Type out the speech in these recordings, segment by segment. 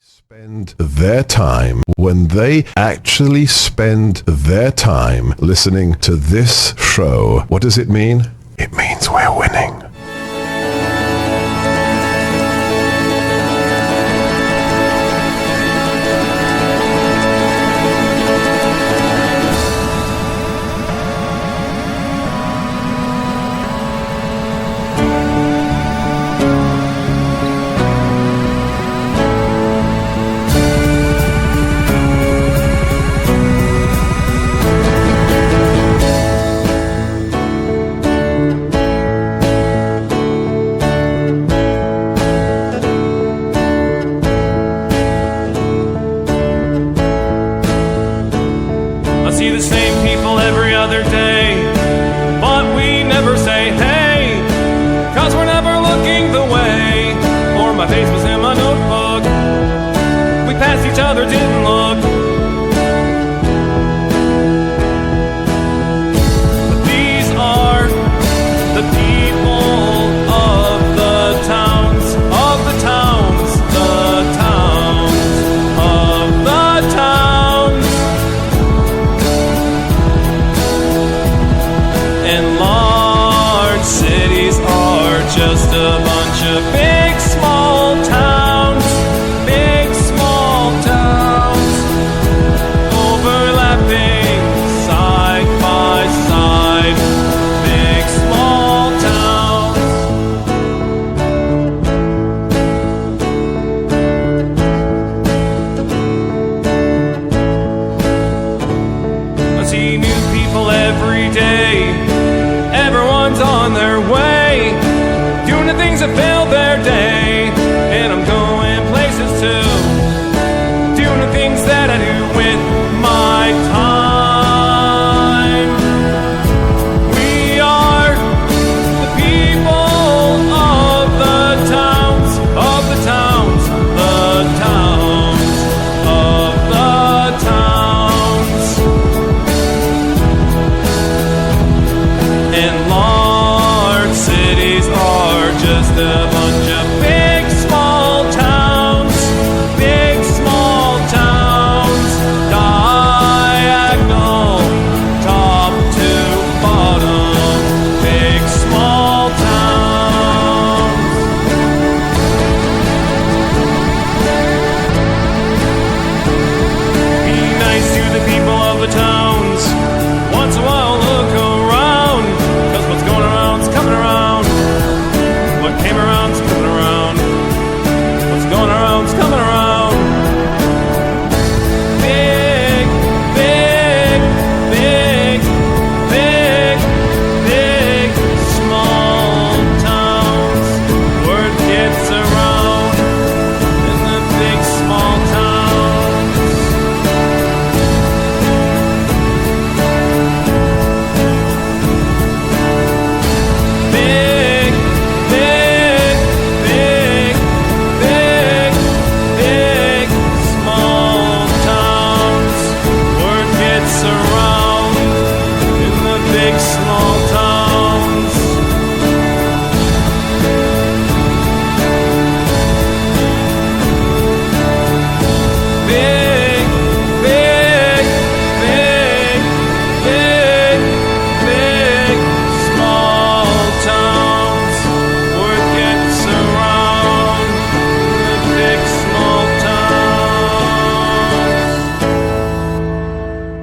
spend their time when they actually spend their time listening to this show. What does it mean? It means we're winning.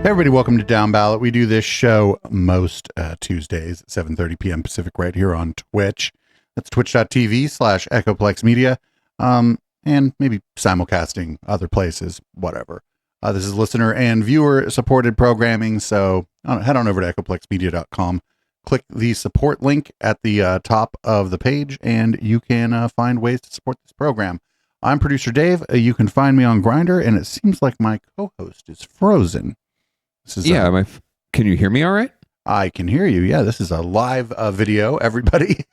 Everybody, welcome to Downballot. We do this show most Tuesdays at 7:30 p.m. Pacific right here on Twitch. That's twitch.tv/Echoplex Media, and maybe simulcasting other places, whatever. This is listener and viewer supported programming, so head on over to echoplexmedia.com. Click the support link at the top of the page, and you can find ways to support this program. I'm producer Dave. You can find me on Grindr, and it seems like my co-host is frozen. Can you hear me all right? I can hear you. Yeah, this is a live video, everybody.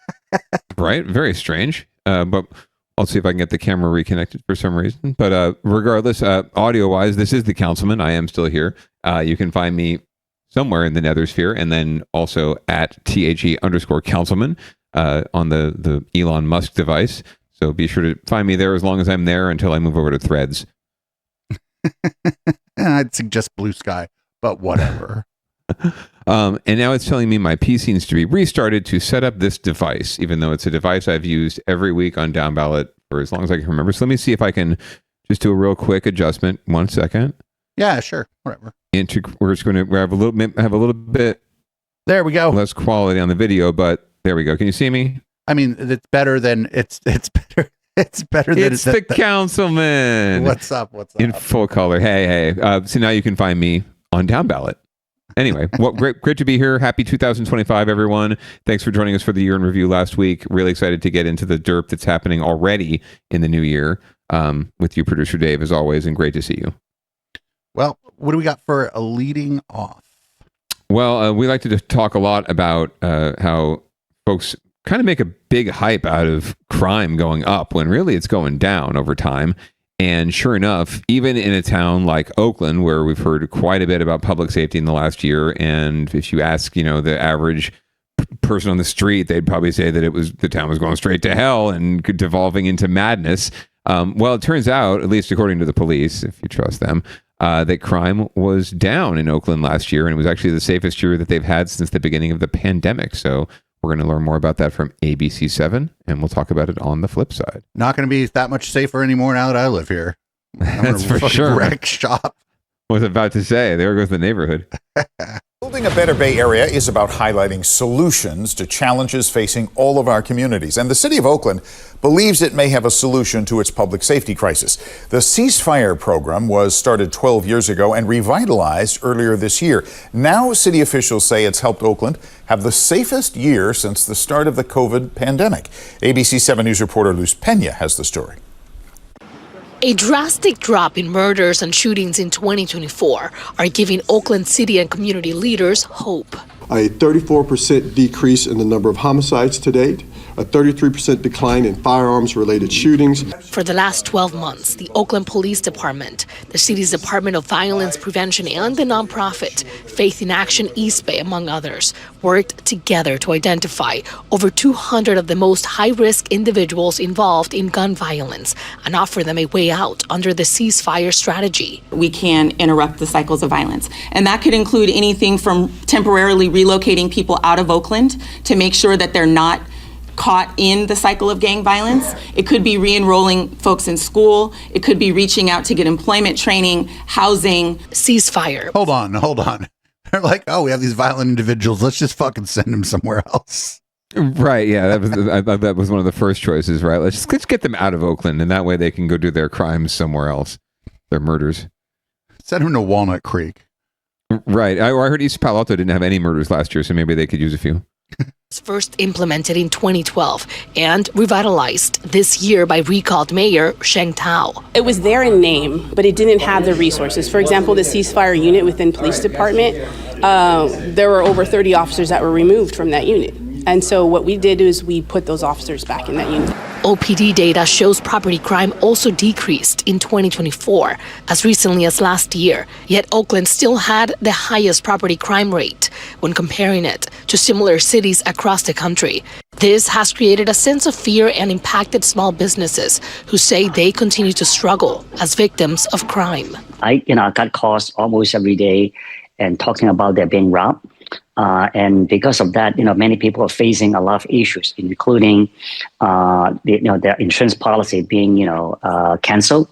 Right? Very strange. But I'll see if I can get the camera reconnected for some reason. But regardless, audio-wise, this is the Councilman. I am still here. You can find me somewhere in the Nethersphere, and then also at THE_Councilman on the Elon Musk device. So be sure to find me there as long as I'm there until I move over to Threads. I'd suggest Blue Sky, but whatever. And now it's telling me my PC needs to be restarted to set up this device, even though it's a device I've used every week on Downballot for as long as I can remember. So let me see if I can just do a real quick adjustment. 1 second. Yeah, sure. Whatever. We're just going to have a little bit. There we go. Less quality on the video, but there we go. Can you see me? I mean, it's better than it's better. It's better than it's the councilman. What's up? In full color. Hey. So now you can find me on Downballot. Anyway, great to be here. Happy 2025, everyone. Thanks for joining us for the year in review last week. Really excited to get into the derp that's happening already in the new year with you, producer Dave, as always, and great to see you. Well, what do we got for a leading off? Well, we like to talk a lot about how folks kind of make a big hype out of crime going up when really it's going down over time. And sure enough, even in a town like Oakland, where we've heard quite a bit about public safety in the last year, and if you ask, the average person on the street, they'd probably say that the town was going straight to hell and devolving into madness. Well, it turns out, at least according to the police, if you trust them, that crime was down in Oakland last year, and it was actually the safest year that they've had since the beginning of the pandemic. So we're going to learn more about that from ABC7, and we'll talk about it on the flip side. Not going to be that much safer anymore now that I live here. That's for sure. Wreck shop. Was about to say, there goes the neighborhood. Building a better Bay Area is about highlighting solutions to challenges facing all of our communities. And the city of Oakland believes it may have a solution to its public safety crisis. The ceasefire program was started 12 years ago and revitalized earlier this year. Now, city officials say it's helped Oakland have the safest year since the start of the COVID pandemic. ABC 7 News reporter Luz Pena has the story. A drastic drop in murders and shootings in 2024 are giving Oakland city and community leaders hope. A 34% decrease in the number of homicides to date, a 33% decline in firearms-related shootings. For the last 12 months, the Oakland Police Department, the city's Department of Violence Prevention, and the nonprofit Faith in Action East Bay, among others, worked together to identify over 200 of the most high-risk individuals involved in gun violence and offer them a way out under the ceasefire strategy. We can interrupt the cycles of violence, and that could include anything from temporarily relocating people out of Oakland to make sure that they're not caught in the cycle of gang violence. It could be re-enrolling folks in school. It could be reaching out to get employment training, housing. Ceasefire. Hold on. They're like, oh, we have these violent individuals. Let's just fucking send them somewhere else. Right. Yeah. That was one of the first choices, right? Let's get them out of Oakland, and that way they can go do their crimes somewhere else, their murders. Send them to Walnut Creek. Right. I heard East Palo Alto didn't have any murders last year, so maybe they could use a few. First implemented in 2012 and revitalized this year by recalled Mayor Sheng Tao. It was there in name, but it didn't have the resources. For example, the ceasefire unit within police department, there were over 30 officers that were removed from that unit. And so what we did is we put those officers back in that unit. OPD data shows property crime also decreased in 2024, as recently as last year. Yet Oakland still had the highest property crime rate when comparing it to similar cities across the country. This has created a sense of fear and impacted small businesses who say they continue to struggle as victims of crime. I got calls almost every day and talking about they're being robbed. And because of that, many people are facing a lot of issues, including, their insurance policy being, canceled.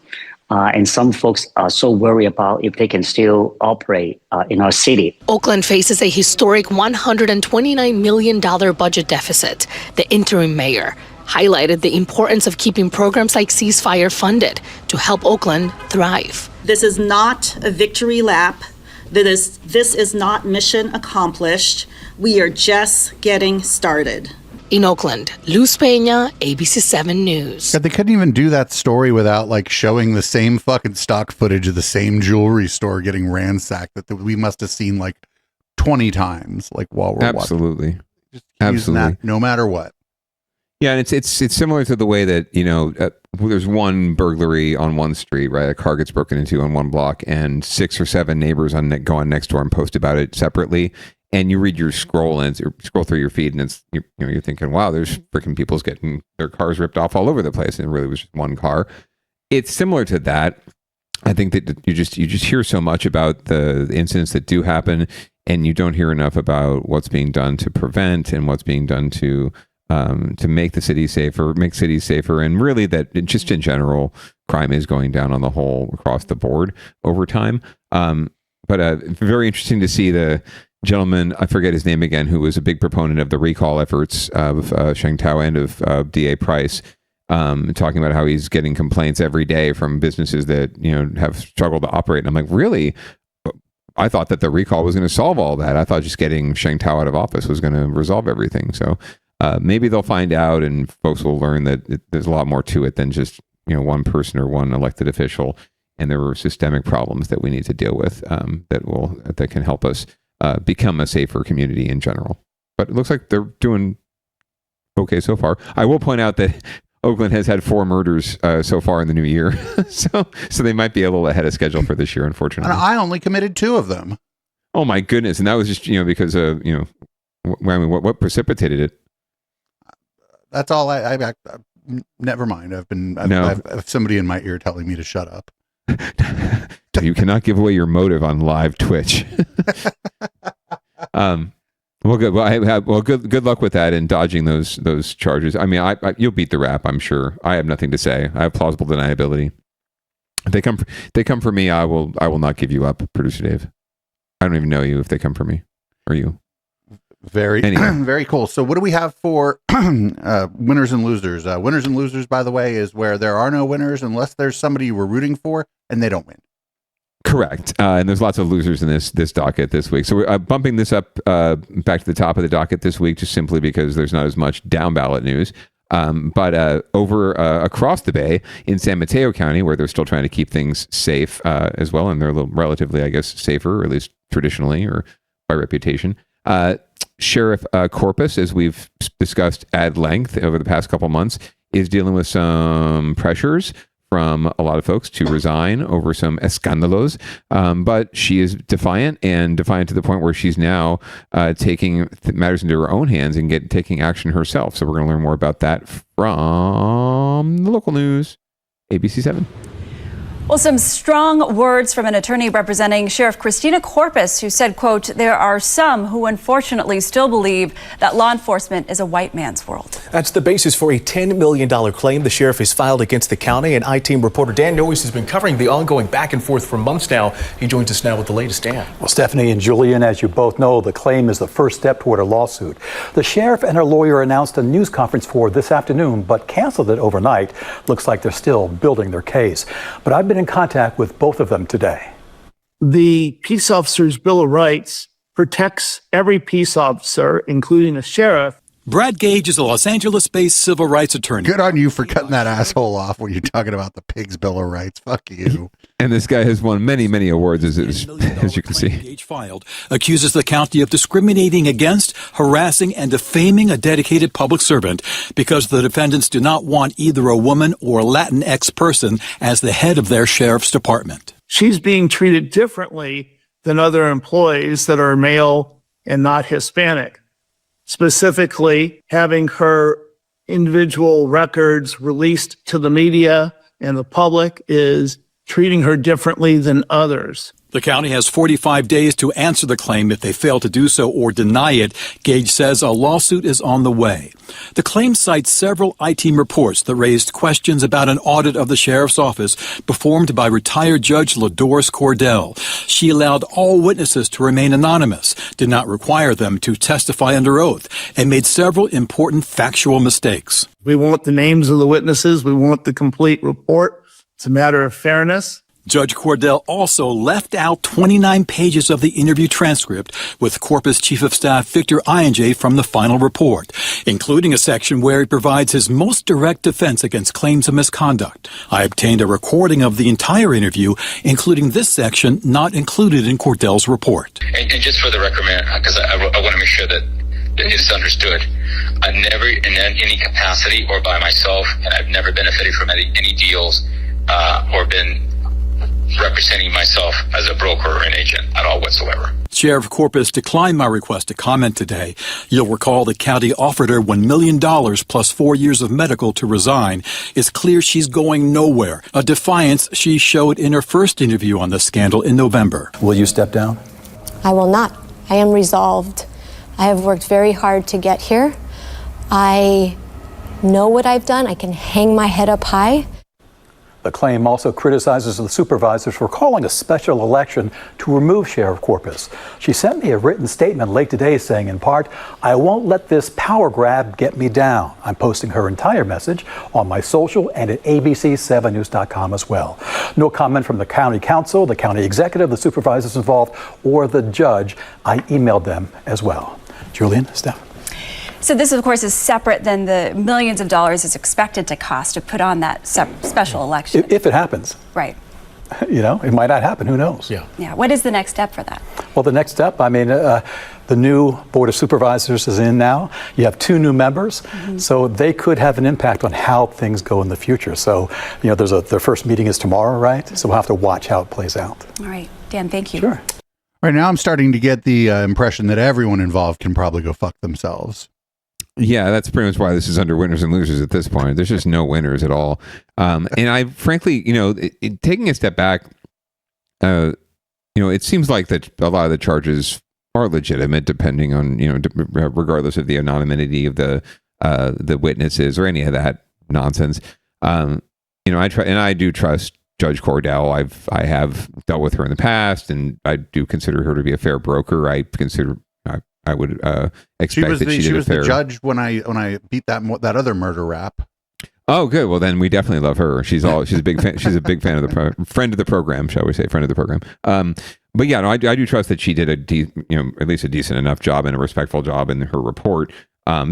And some folks are so worried about if they can still operate in our city. Oakland faces a historic $129 million budget deficit. The interim mayor highlighted the importance of keeping programs like ceasefire funded to help Oakland thrive. This is not a victory lap. This is not mission accomplished. We are just getting started. In Oakland, Luz Pena, ABC 7 News. Yeah, they couldn't even do that story without showing the same fucking stock footage of the same jewelry store getting ransacked that we must have seen 20 times while we're Absolutely. watching. Just using that no matter what. Yeah, and it's similar to the way that, there's one burglary on one street, right? A car gets broken into on one block, and 6 or 7 neighbors go on next door and post about it separately. and you read your scroll through your feed, and it's you're thinking, wow, there's freaking people's getting their cars ripped off all over the place, and it really was just one car. It's similar to that. I think that you just hear so much about the incidents that do happen, and you don't hear enough about what's being done to prevent and what's being done to make the city safer, make cities safer, and really that just in general, crime is going down on the whole across the board over time. But very interesting to see the gentleman, I forget his name again, who was a big proponent of the recall efforts of Sheng Tao and of DA Price, talking about how he's getting complaints every day from businesses that have struggled to operate. And I'm like, really? I thought that the recall was going to solve all that. I thought just getting Sheng Tao out of office was going to resolve everything. So maybe they'll find out, and folks will learn that there's a lot more to it than just one person or one elected official. And there were systemic problems that we need to deal with that can help us become a safer community in general. But it looks like they're doing okay so far. I will point out that Oakland has had 4 murders so far in the new year, so they might be a little ahead of schedule for this year, unfortunately. And I only committed 2 of them. Oh my goodness! And that was just because of what precipitated it. That's all. I never mind. I've somebody in my ear telling me to shut up. You cannot give away your motive on live Twitch. Well, good. Well, good luck with that and dodging those charges. I mean, you'll beat the rap, I'm sure. I have nothing to say. I have plausible deniability. If they come for me, I will not give you up, Producer Dave. I don't even know you if they come for me or you. Very cool. So what do we have for winners and losers? Winners and losers, by the way, is where there are no winners unless there's somebody you were rooting for and they don't win. Correct. And there's lots of losers in this docket this week. So we're bumping this up back to the top of the docket this week just simply because there's not as much down-ballot news. But over across the bay in San Mateo County, where they're still trying to keep things safe as well, and they're a little relatively, I guess, safer, or at least traditionally or by reputation. Sheriff Corpus, as we've discussed at length over the past couple months, is dealing with some pressures from a lot of folks to resign over some escándalos. But she is defiant to the point where she's now taking matters into her own hands and taking action herself. So we're going to learn more about that from the local news, ABC7. Well, some strong words from an attorney representing Sheriff Christina Corpus, who said, quote, "There are some who unfortunately still believe that law enforcement is a white man's world." That's the basis for a $10 million claim the sheriff has filed against the county. And I-Team reporter Dan Noyes has been covering the ongoing back and forth for months now. He joins us now with the latest. Dan. Well, Stephanie and Julian, as you both know, the claim is the first step toward a lawsuit. The sheriff and her lawyer announced a news conference for this afternoon, but canceled it overnight. Looks like they're still building their case. But I've been in contact with both of them today. The Peace Officers Bill of Rights protects every peace officer, including the sheriff. Brad Gage is a Los Angeles-based civil rights attorney. Good on you for cutting that asshole off when you're talking about the Pig's Bill of Rights. Fuck you. And this guy has won many, many awards, as you can see. Gage filed accuses the county of discriminating against, harassing, and defaming a dedicated public servant because the defendants do not want either a woman or Latinx person as the head of their sheriff's department. She's being treated differently than other employees that are male and not Hispanic. Specifically, having her individual records released to the media and the public is treating her differently than others. The county has 45 days to answer the claim. If they fail to do so or deny it, Gage says a lawsuit is on the way. The claim cites several I-Team reports that raised questions about an audit of the sheriff's office performed by retired Judge LaDoris Cordell. She allowed all witnesses to remain anonymous, did not require them to testify under oath, and made several important factual mistakes. We want the names of the witnesses. We want the complete report. It's a matter of fairness. Judge Cordell also left out 29 pages of the interview transcript with Corpus Chief of Staff Victor Iyengar from the final report, including a section where he provides his most direct defense against claims of misconduct. I obtained a recording of the entire interview, including this section not included in Cordell's report. And just for the record, man, because I want to make sure that it's understood. I've never, in any capacity or by myself, and I've never benefited from any deals or been representing myself as a broker or an agent. at all whatsoever. Sheriff Corpus declined my request to comment today. You'll recall the county offered her $1 million plus 4 years of medical to resign. It's clear she's going nowhere, a defiance she showed in her first interview on the scandal in November. Will you step down? I will not. I am resolved. I have worked very hard to get here. I know what I've done. I can hang my head up high. The claim also criticizes the supervisors for calling a special election to remove Sheriff Corpus. She sent me a written statement late today saying, in part, "I won't let this power grab get me down." I'm posting her entire message on my social and at abc7news.com as well. No comment from the county council, the county executive, the supervisors involved, or the judge. I emailed them as well. Julian, Steph. So this, of course, is separate than the millions of dollars it's expected to cost to put on that special election. If it happens. Right. You know, it might not happen. Who knows? Yeah. What is the next step for that? Well, the next step, I mean, the new Board of Supervisors is in now. You have 2 new members, so they could have an impact on how things go in the future. So, you know, their first meeting is tomorrow, right? So we'll have to watch how it plays out. All right. Dan, thank you. Sure. Right now, I'm starting to get the impression that everyone involved can probably go fuck themselves. Yeah, that's pretty much why this is under winners and losers at this point. There's just no winners at all. And I frankly, you know, taking a step back, you know, it seems like that a lot of the charges are legitimate, depending on, you know, regardless of the anonymity of the witnesses or any of that nonsense. You know, I do trust Judge Cordell. I have dealt with her in the past, and I do consider her to be a fair broker. I would expect that she was the judge when I beat that other murder rap. Oh, good. Well, then we definitely love her. She's a big fan. She's a big fan of the friend of the program, shall we say, friend of the program. But yeah, no, I do trust that she did at least a decent enough job and a respectful job in her report.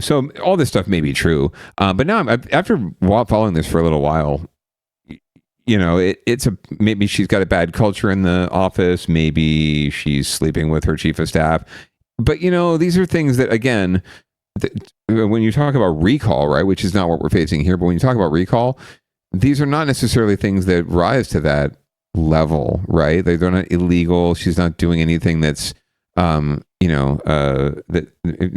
So all this stuff may be true. But now after following this for a little while, you know, maybe she's got a bad culture in the office. Maybe she's sleeping with her chief of staff. But, you know, these are things that, again, when you talk about recall, right, which is not what we're facing here, but when you talk about recall, these are not necessarily things that rise to that level, right? They're not illegal. She's not doing anything that's, that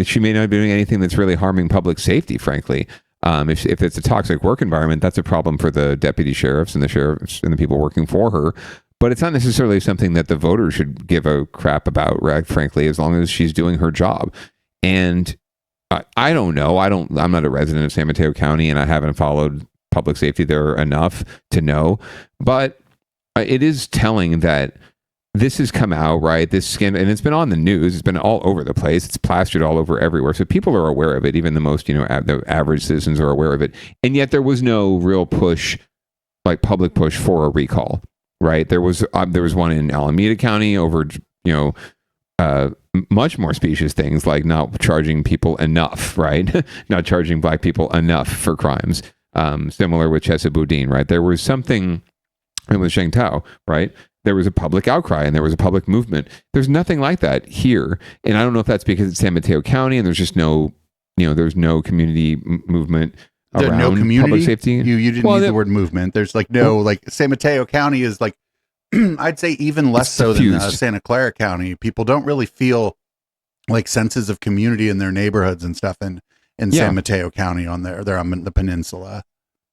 she may not be doing anything that's really harming public safety, frankly. If it's a toxic work environment, that's a problem for the deputy sheriffs and the sheriffs and the people working for her. But it's not necessarily something that the voters should give a crap about, right? Frankly, as long as she's doing her job. And I don't know. I'm not a resident of San Mateo County, and I haven't followed public safety there enough to know. But it is telling that this has come out, right? This scandal, and it's been on the news. It's been all over the place. It's plastered all over everywhere. So people are aware of it. Even the most, the average citizens are aware of it. And yet there was no real push, like public push for a recall. Right. There was one in Alameda County over, much more specious things like not charging people enough. Right. Not charging black people enough for crimes. Similar with Chesa Boudin. Right. There was something with Sheng Tao. Right. There was a public outcry and there was a public movement. There's nothing like that here. And I don't know if that's because it's San Mateo County and there's just no, there's no community movement. There's no community. Public safety. You didn't use the word movement. There's San Mateo County is like, I'd say even less so than Santa Clara County. People don't really feel like senses of community in their neighborhoods and stuff in San Mateo County they're on the peninsula.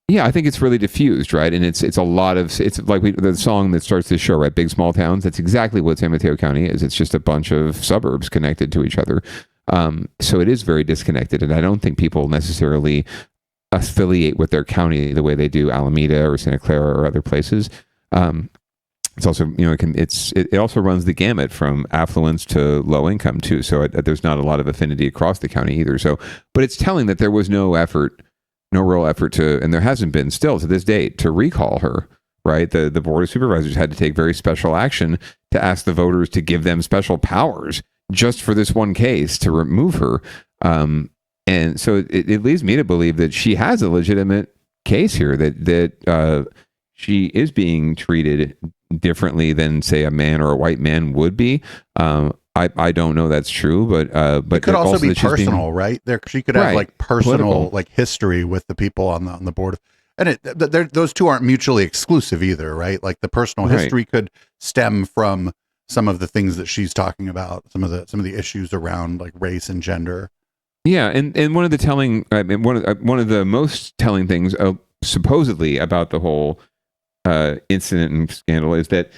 Yeah, I think it's really diffused, right? And it's a lot of, it's like the song that starts this show, right? Big Small Towns. That's exactly what San Mateo County is. It's just a bunch of suburbs connected to each other. So it is very disconnected. And I don't think people necessarily affiliate with their county the way they do Alameda or Santa Clara or other places. It's also, it also runs the gamut from affluence to low income too. So there's not a lot of affinity across the county either. So, but it's telling that there was no real effort to, and there hasn't been still to this date, to recall her, right? The Board of Supervisors had to take very special action to ask the voters to give them special powers just for this one case to remove her. And so it leads me to believe that she has a legitimate case here, that she is being treated differently than, say, a man or a white man would be. I don't know that's true, but it could also be personal, right? She could have like personal political, like history with the people on the board, and those two aren't mutually exclusive either, right? Like the personal history could stem from some of the things that she's talking about, some of the issues around like race and gender. Yeah, and one of the telling, one of the most telling things, supposedly about the whole incident and scandal is that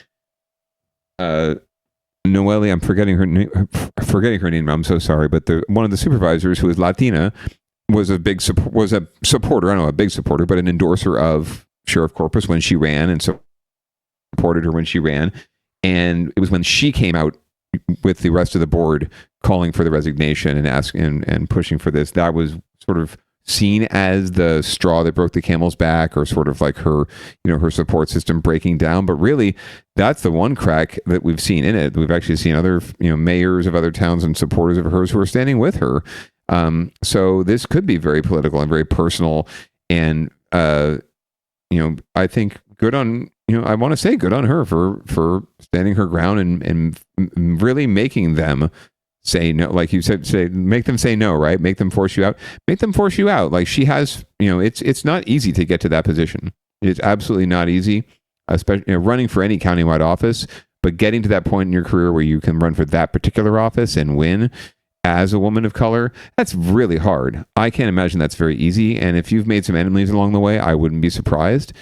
Noelle, I'm forgetting her name. I'm so sorry, but one of the supervisors, who is Latina, was a supporter. I don't know, a big supporter, but an endorser of Sheriff Corpus when she ran, and supported her when she ran. And it was when she came out with the rest of the board calling for the resignation and asking and pushing for this, that was sort of seen as the straw that broke the camel's back, or sort of like her, her support system breaking down. But really, that's the one crack that we've seen in it. We've actually seen other, mayors of other towns and supporters of hers who are standing with her. So this could be very political and very personal. And, I think good on, I want to say good on her for standing her ground and really making them say no. Like you said, make them say no, right? Make them force you out. Make them force you out. Like she has, it's not easy to get to that position. It's absolutely not easy, especially running for any countywide office, but getting to that point in your career where you can run for that particular office and win as a woman of color, that's really hard. I can't imagine that's very easy. And if you've made some enemies along the way, I wouldn't be surprised.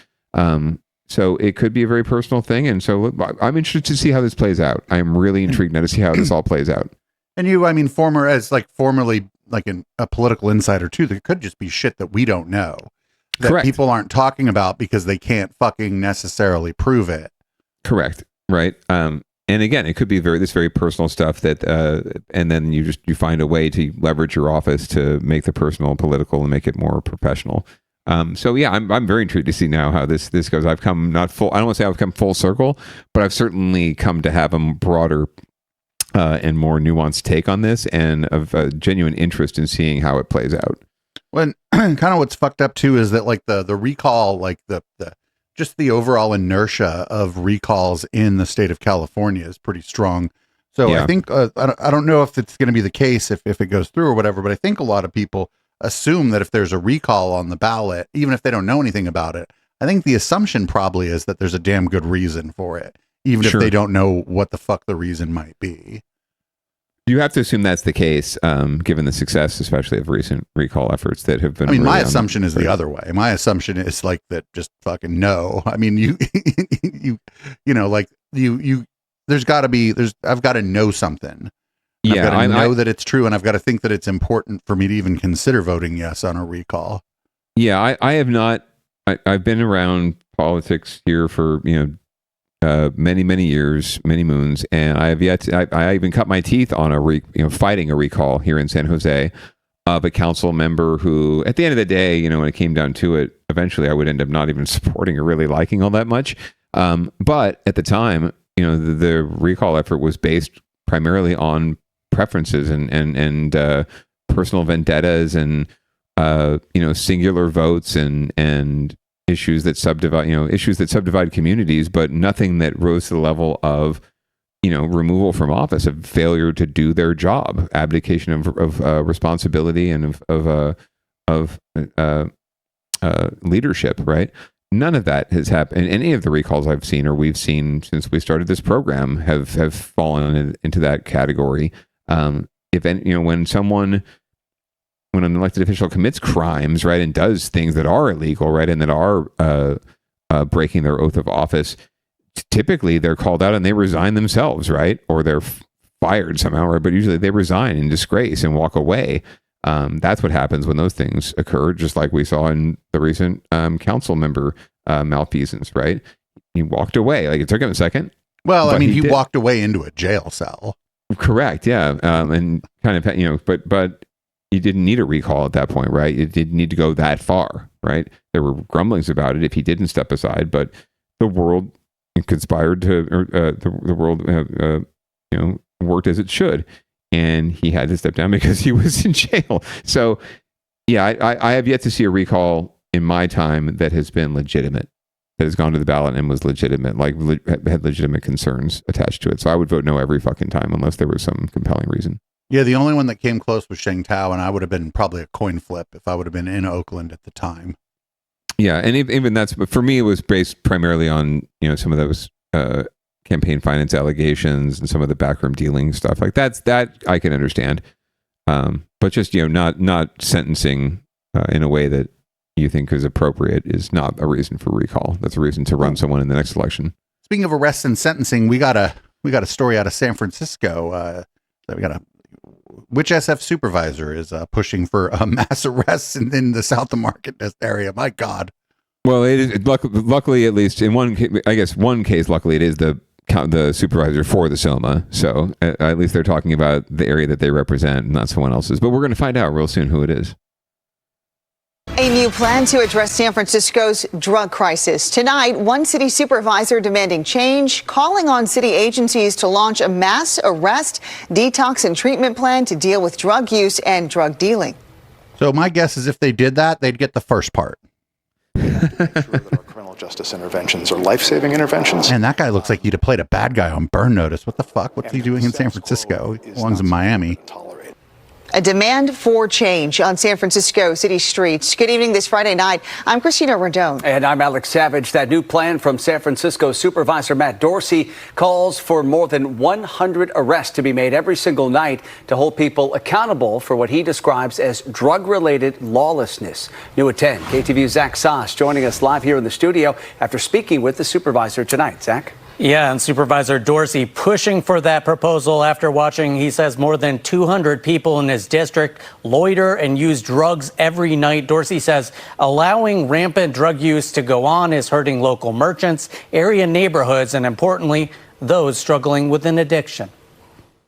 So it could be a very personal thing. And so I'm interested to see how this plays out. I'm really intrigued now to see how this all plays out. And formerly like a political insider too, there could just be shit that we don't know, that Correct. People aren't talking about because they can't fucking necessarily prove it. Correct. Right. And again, it could be this very personal stuff that, and then you find a way to leverage your office to make the personal political and make it more professional. So yeah, I'm very intrigued to see now how this goes. I've come I don't want to say I've come full circle, but I've certainly come to have a broader and more nuanced take on this, and of a genuine interest in seeing how it plays out. When kind of what's fucked up too is that like the recall, like the just the overall inertia of recalls in the state of California is pretty strong. So yeah. I think I don't know if it's going to be the case if it goes through or whatever, but I think a lot of people assume that if there's a recall on the ballot, even if they don't know anything about it, I think the assumption probably is that there's a damn good reason for it, even if they don't know what the fuck the reason might be. You have to assume that's the case, given the success, especially of recent recall efforts that have been. I mean, my assumption is the other way. My assumption is like that, just fucking no. I mean, there's got to be, I've got to know something. Yeah, I've got to know that it's true, and I've got to think that it's important for me to even consider voting yes on a recall. Yeah, I have not. I've been around politics here for many years, many moons, and I have yet. I even cut my teeth on fighting a recall here in San Jose of a council member who, at the end of the day, when it came down to it, eventually I would end up not even supporting or really liking all that much. But at the time, the recall effort was based primarily on preferences and personal vendettas and singular votes and issues that subdivide communities, but nothing that rose to the level of removal from office, of failure to do their job, abdication of responsibility and of leadership. Right. None of that has happened. Any of the recalls I've seen or we've seen since we started this program have fallen into that category. When an elected official commits crimes, right, and does things that are illegal, right, and that are breaking their oath of office, typically they're called out and they resign themselves, right, or they're fired somehow, right? But usually they resign in disgrace and walk away. That's what happens when those things occur, just like we saw in the recent council member malfeasance, right? He walked away. Like, it took him a second. Well, I mean, he walked away into a jail cell. Correct. Yeah. And kind of, but you didn't need a recall at that point, right? It didn't need to go that far, right? There were grumblings about it if he didn't step aside, but the world conspired to, or the world, worked as it should, and he had to step down because he was in jail. So, yeah, I have yet to see a recall in my time that has been legitimate, that has gone to the ballot and was legitimate, had legitimate concerns attached to it. So I would vote no every fucking time unless there was some compelling reason. Yeah, the only one that came close was Sheng Tao, and I would have been probably a coin flip if I would have been in Oakland at the time. Yeah, and even that's, but for me, it was based primarily on some of those campaign finance allegations and some of the backroom dealing stuff. Like that I can understand. But just, not sentencing in a way that you think is appropriate is not a reason for recall. That's a reason to run someone in the next election. Speaking of arrests and sentencing, we got a story out of San Francisco that which SF supervisor is pushing for mass arrests in the South of Market area. My God. Well, it is luckily, at least in one case, luckily it is the supervisor for the SOMA. So at least they're talking about the area that they represent, not someone else's. But we're going to find out real soon who it is. A new plan to address San Francisco's drug crisis. Tonight, one city supervisor demanding change, calling on city agencies to launch a mass arrest, detox and treatment plan to deal with drug use and drug dealing. So my guess is if they did that, they'd get the first part. Criminal justice interventions are life-saving interventions. And that guy looks like he'd have played a bad guy on Burn Notice. What the fuck? What's he doing in San Francisco? He belongs in Miami. A demand for change on San Francisco city streets. Good evening this Friday night. I'm Christina Rendon. And I'm Alex Savage. That new plan from San Francisco Supervisor Matt Dorsey calls for more than 100 arrests to be made every single night to hold people accountable for what he describes as drug-related lawlessness. New at 10, KTVU's Zach Soss joining us live here in the studio after speaking with the supervisor tonight. Zach? Yeah, and Supervisor Dorsey pushing for that proposal after watching, he says, more than 200 people in his district loiter and use drugs every night. Dorsey says allowing rampant drug use to go on is hurting local merchants, area neighborhoods, and importantly, those struggling with an addiction.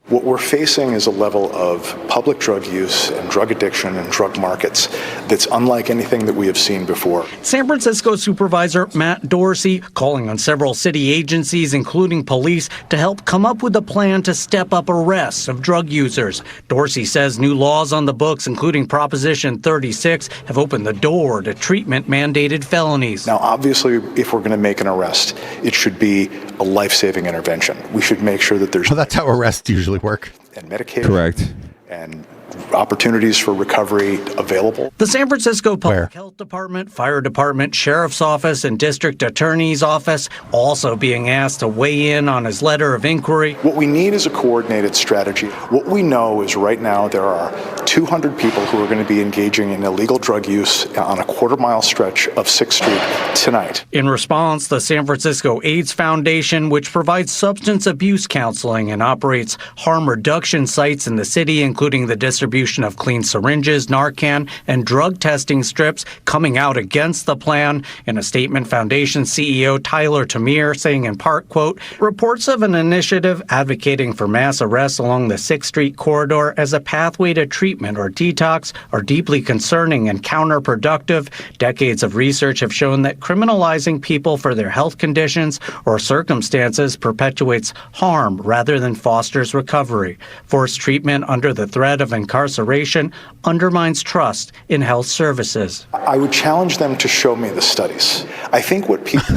What we're facing is a level of public drug use and drug addiction and drug markets that's unlike anything that we have seen before. San Francisco Supervisor Matt Dorsey calling on several city agencies, including police, to help come up with a plan to step up arrests of drug users. Dorsey says new laws on the books, including Proposition 36, have opened the door to treatment-mandated felonies. Now, obviously, if we're going to make an arrest, it should be a life-saving intervention. We should make sure that there's... Well, that's how arrests usually work. And medication. Correct. And opportunities for recovery available. The San Francisco Public Health Department, Fire Department, Sheriff's Office, and District Attorney's Office also being asked to weigh in on his letter of inquiry. What we need is a coordinated strategy. What we know is right now there are 200 people who are going to be engaging in illegal drug use on a quarter-mile stretch of 6th Street tonight. In response, the San Francisco AIDS Foundation, which provides substance abuse counseling and operates harm reduction sites in the city, including the distribution of clean syringes, Narcan, and drug testing strips, coming out against the plan. In a statement, Foundation CEO Tyler Tamir saying in part, quote, reports of an initiative advocating for mass arrests along the 6th Street corridor as a pathway to treatment or detox are deeply concerning and counterproductive. Decades of research have shown that criminalizing people for their health conditions or circumstances perpetuates harm rather than fosters recovery. Forced treatment under the threat of incarceration undermines trust in health services. I would challenge them to show me the studies. I think what people...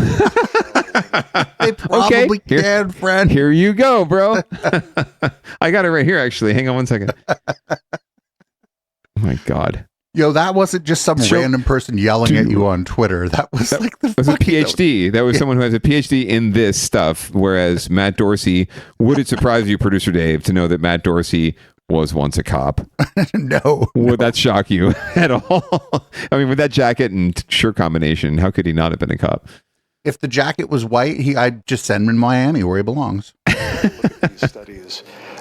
They probably can, friend. Here you go, bro. I got it right here, actually. Hang on one second. Oh, my God. Yo, that wasn't just some random person yelling at you on Twitter. That was like the was a PhD. That was someone who has a PhD in this stuff. Whereas Matt Dorsey, would it surprise you, producer Dave, to know that Matt Dorsey was once a cop? No. Would that shock you at all? I mean, with that jacket and shirt combination, how could he not have been a cop? If the jacket was white, I'd just send him in Miami where he belongs.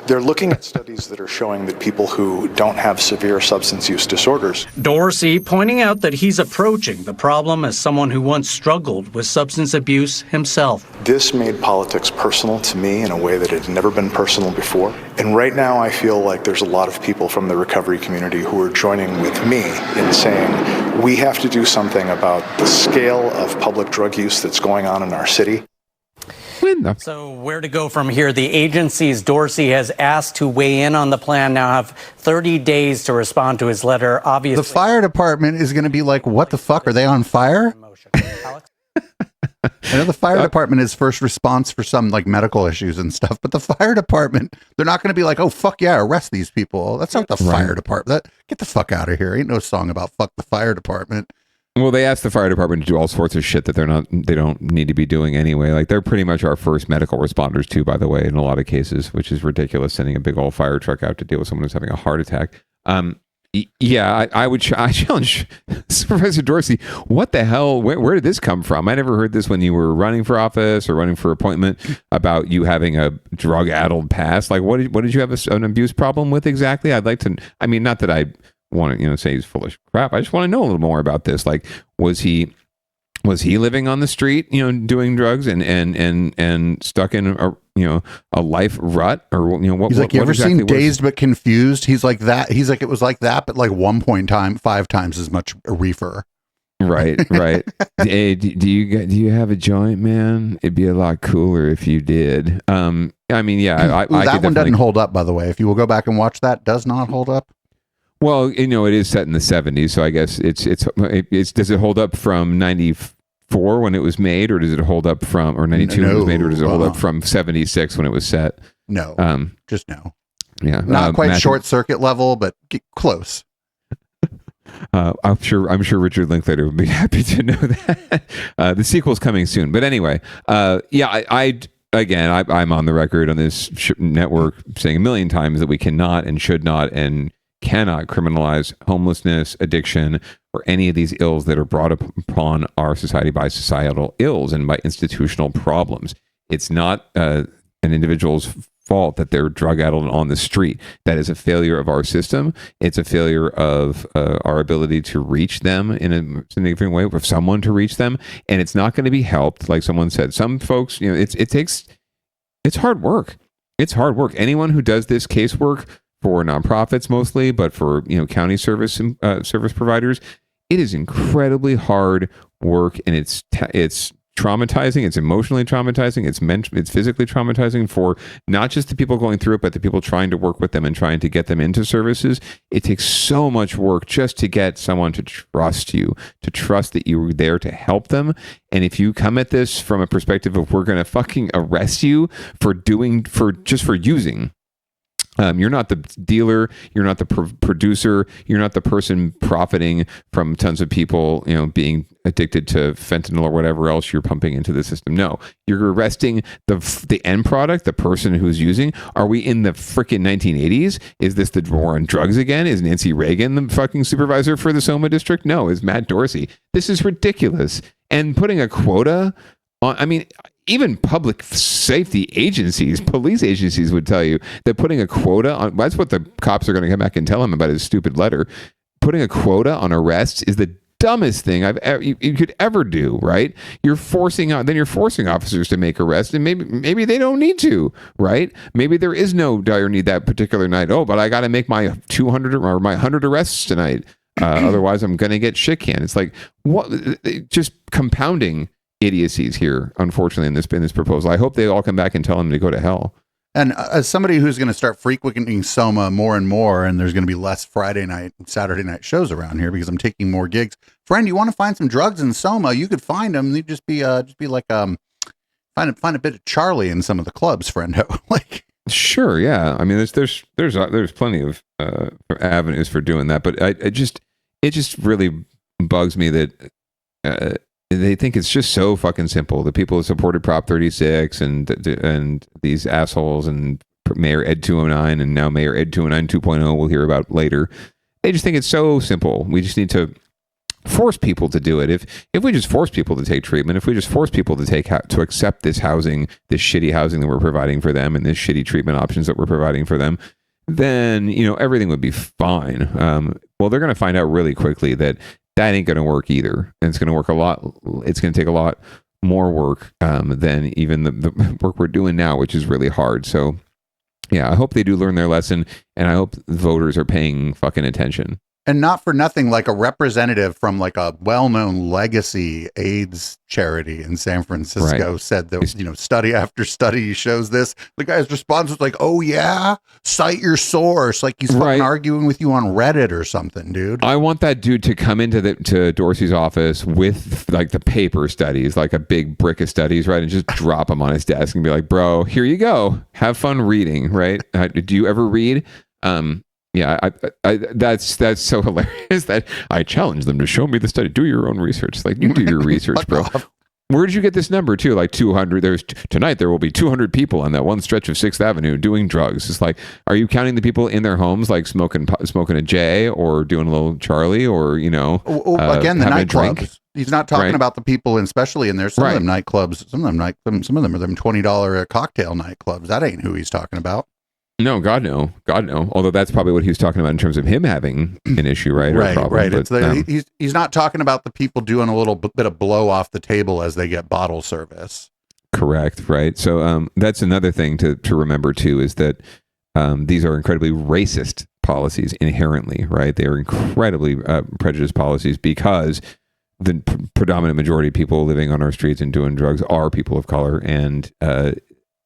They're looking at studies that are showing that people who don't have severe substance use disorders. Dorsey pointing out that he's approaching the problem as someone who once struggled with substance abuse himself. This made politics personal to me in a way that had never been personal before. And right now I feel like there's a lot of people from the recovery community who are joining with me in saying we have to do something about the scale of public drug use that's going on in our city. So where to go from here? The agencies Dorsey has asked to weigh in on the plan now have 30 days to respond to his letter. Obviously, the fire department is going to be like, what the fuck? Are they on fire? I know the fire department is first response for some like medical issues and stuff, but the fire department, they're not going to be like, oh, fuck yeah, arrest these people. That's not the fire department. Get the fuck out of here. Ain't no song about fuck the fire department. Well, they asked the fire department to do all sorts of shit that they don't need to be doing anyway. Like, they're pretty much our first medical responders too, by the way, in a lot of cases, which is ridiculous, sending a big old fire truck out to deal with someone who's having a heart attack. Yeah, I challenge Supervisor Dorsey. What the hell? Where did this come from? I never heard this when you were running for office or running for appointment about you having a drug-addled past. Like, what did you have an abuse problem with exactly? I'd like to. I mean, not that I want to, say he's full of crap. I just want to know a little more about this. Like, was he living on the street, doing drugs and stuck in a life rut, or what? He's like, you ever exactly seen Dazed but Confused? He's like that. He's like, it was like that, but like 5 times as much reefer. Right. Hey, do you have a joint, man? It'd be a lot cooler if you did. I mean, yeah, that one doesn't hold up, by the way. If you will go back and watch that, does not hold up. Well, it is set in the 70s, so I guess it's does it hold up from 94 when it was made, or does it hold up from, or 92 when it was made, or does it hold up from 76 when it was set? No, just no. Yeah, not quite short circuit level, but close. I'm sure Richard Linklater would be happy to know that. The sequel's coming soon, but anyway, I'm on the record on this network saying a million times that we cannot and should not and cannot criminalize homelessness, addiction, or any of these ills that are brought upon our society by societal ills and by institutional problems. It's not an individual's fault that they're drug-addled on the street. That is a failure of our system. It's a failure of our ability to reach them in a significant way, for someone to reach them, and it's not going to be helped. Like someone said, some folks, it's hard work. It's hard work. Anyone who does this casework for nonprofits mostly, but for county service providers, it is incredibly hard work, and it's traumatizing. It's emotionally traumatizing. It's physically traumatizing for not just the people going through it, but the people trying to work with them and trying to get them into services. It takes so much work just to get someone to trust you, to trust that you were there to help them. And if you come at this from a perspective of we're going to fucking arrest you for using. You're not the dealer. You're not the producer. You're not the person profiting from tons of people, being addicted to fentanyl or whatever else you're pumping into the system. No, you're arresting the end product, the person who's using. Are we in the freaking 1980s? Is this the war on drugs again? Is Nancy Reagan the fucking supervisor for the SOMA district? No, is Matt Dorsey. This is ridiculous. And putting a quota on, even public safety agencies, police agencies would tell you that putting a quota on, that's what the cops are going to come back and tell him about his stupid letter. Putting a quota on arrests is the dumbest thing you could ever do, right? You're forcing officers to make arrests, and maybe they don't need to, right? Maybe there is no dire need that particular night. Oh, but I got to make my 200 or my 100 arrests tonight. Otherwise I'm going to get shit canned. It's like, what? Just compounding idiocies here, unfortunately, in this proposal. I hope they all come back and tell him to go to hell. And as somebody who's going to start frequenting SOMA more and more, and there's going to be less Friday night and Saturday night shows around here because I'm taking more gigs. Friend, you want to find some drugs in SOMA? You could find them. You'd just be like find a bit of Charlie in some of the clubs, friendo. Like, sure, yeah. There's plenty of avenues for doing that, but it just really bugs me that. They think it's just so fucking simple. The people who supported Prop 36 and these assholes and Mayor Ed 209 and now Mayor Ed 209 2.0 we'll hear about later. They just think it's so simple. We just need to force people to do it. If we just force people to take treatment, if we just force people to accept this housing, this shitty housing that we're providing for them, and this shitty treatment options that we're providing for them, then everything would be fine. Well, they're going to find out really quickly that ain't going to work either. And it's going to work it's going to take a lot more work than even the work we're doing now, which is really hard. So yeah, I hope they do learn their lesson, and I hope voters are paying fucking attention. And not for nothing, like a representative from like a well-known legacy AIDS charity in San Francisco said that, study after study shows this. The guy's response was like, oh yeah, cite your source. Like he's fucking arguing with you on Reddit or something, dude. I want that dude to come to Dorsey's office with like the paper studies, like a big brick of studies, right? And just drop them on his desk and be like, bro, here you go. Have fun reading, right? Do you ever read? Yeah, that's so hilarious that I challenge them to show me the study. Do your own research. Like, you do your research, bro. Where did you get this number too? Like 200. Tonight there will be 200 people on that one stretch of 6th Avenue doing drugs. It's like, are you counting the people in their homes, like smoking a J or doing a little Charlie, or again, the nightclubs? He's not talking Right. about the people, especially in there. Some Right. of them nightclubs. Some of them are them $20 cocktail nightclubs. That ain't who he's talking about. No, God no. Although that's probably what he was talking about in terms of him having an issue, right? Or a problem. Right. But, He's not talking about the people doing a little bit of blow off the table as they get bottle service. correct, right? So that's another thing to remember too, is that these are incredibly racist policies inherently, right? They are incredibly prejudiced policies because the predominant majority of people living on our streets and doing drugs are people of color, and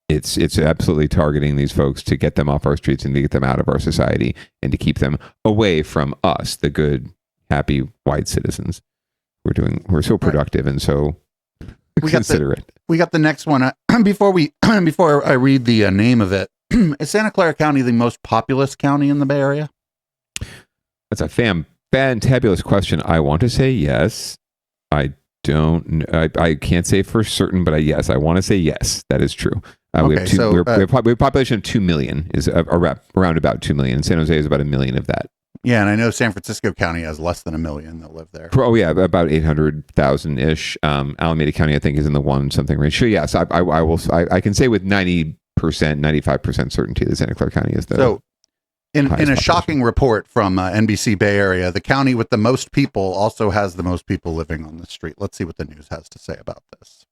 it's absolutely targeting these folks to get them off our streets and to get them out of our society and to keep them away from us, the good, happy white citizens. We're so productive and so considerate. We got the next one. Before I read the name of it, is Santa Clara County the most populous county in the Bay Area? That's a fantabulous question. I want to say yes. I don't. I can't say for certain, but yes, I want to say yes. That is true. We have a population of 2 million, is around about 2 million. San Jose is about 1 million of that. Yeah, and I know San Francisco County has less than 1 million that live there. Oh yeah, about 800,000-ish. Alameda County, I think, is in the 1 something range. So yes, I can say with 90%, 95% certainty that Santa Clara County is the. So, in a shocking report from NBC Bay Area, the county with the most people also has the most people living on the street. Let's see what the news has to say about this.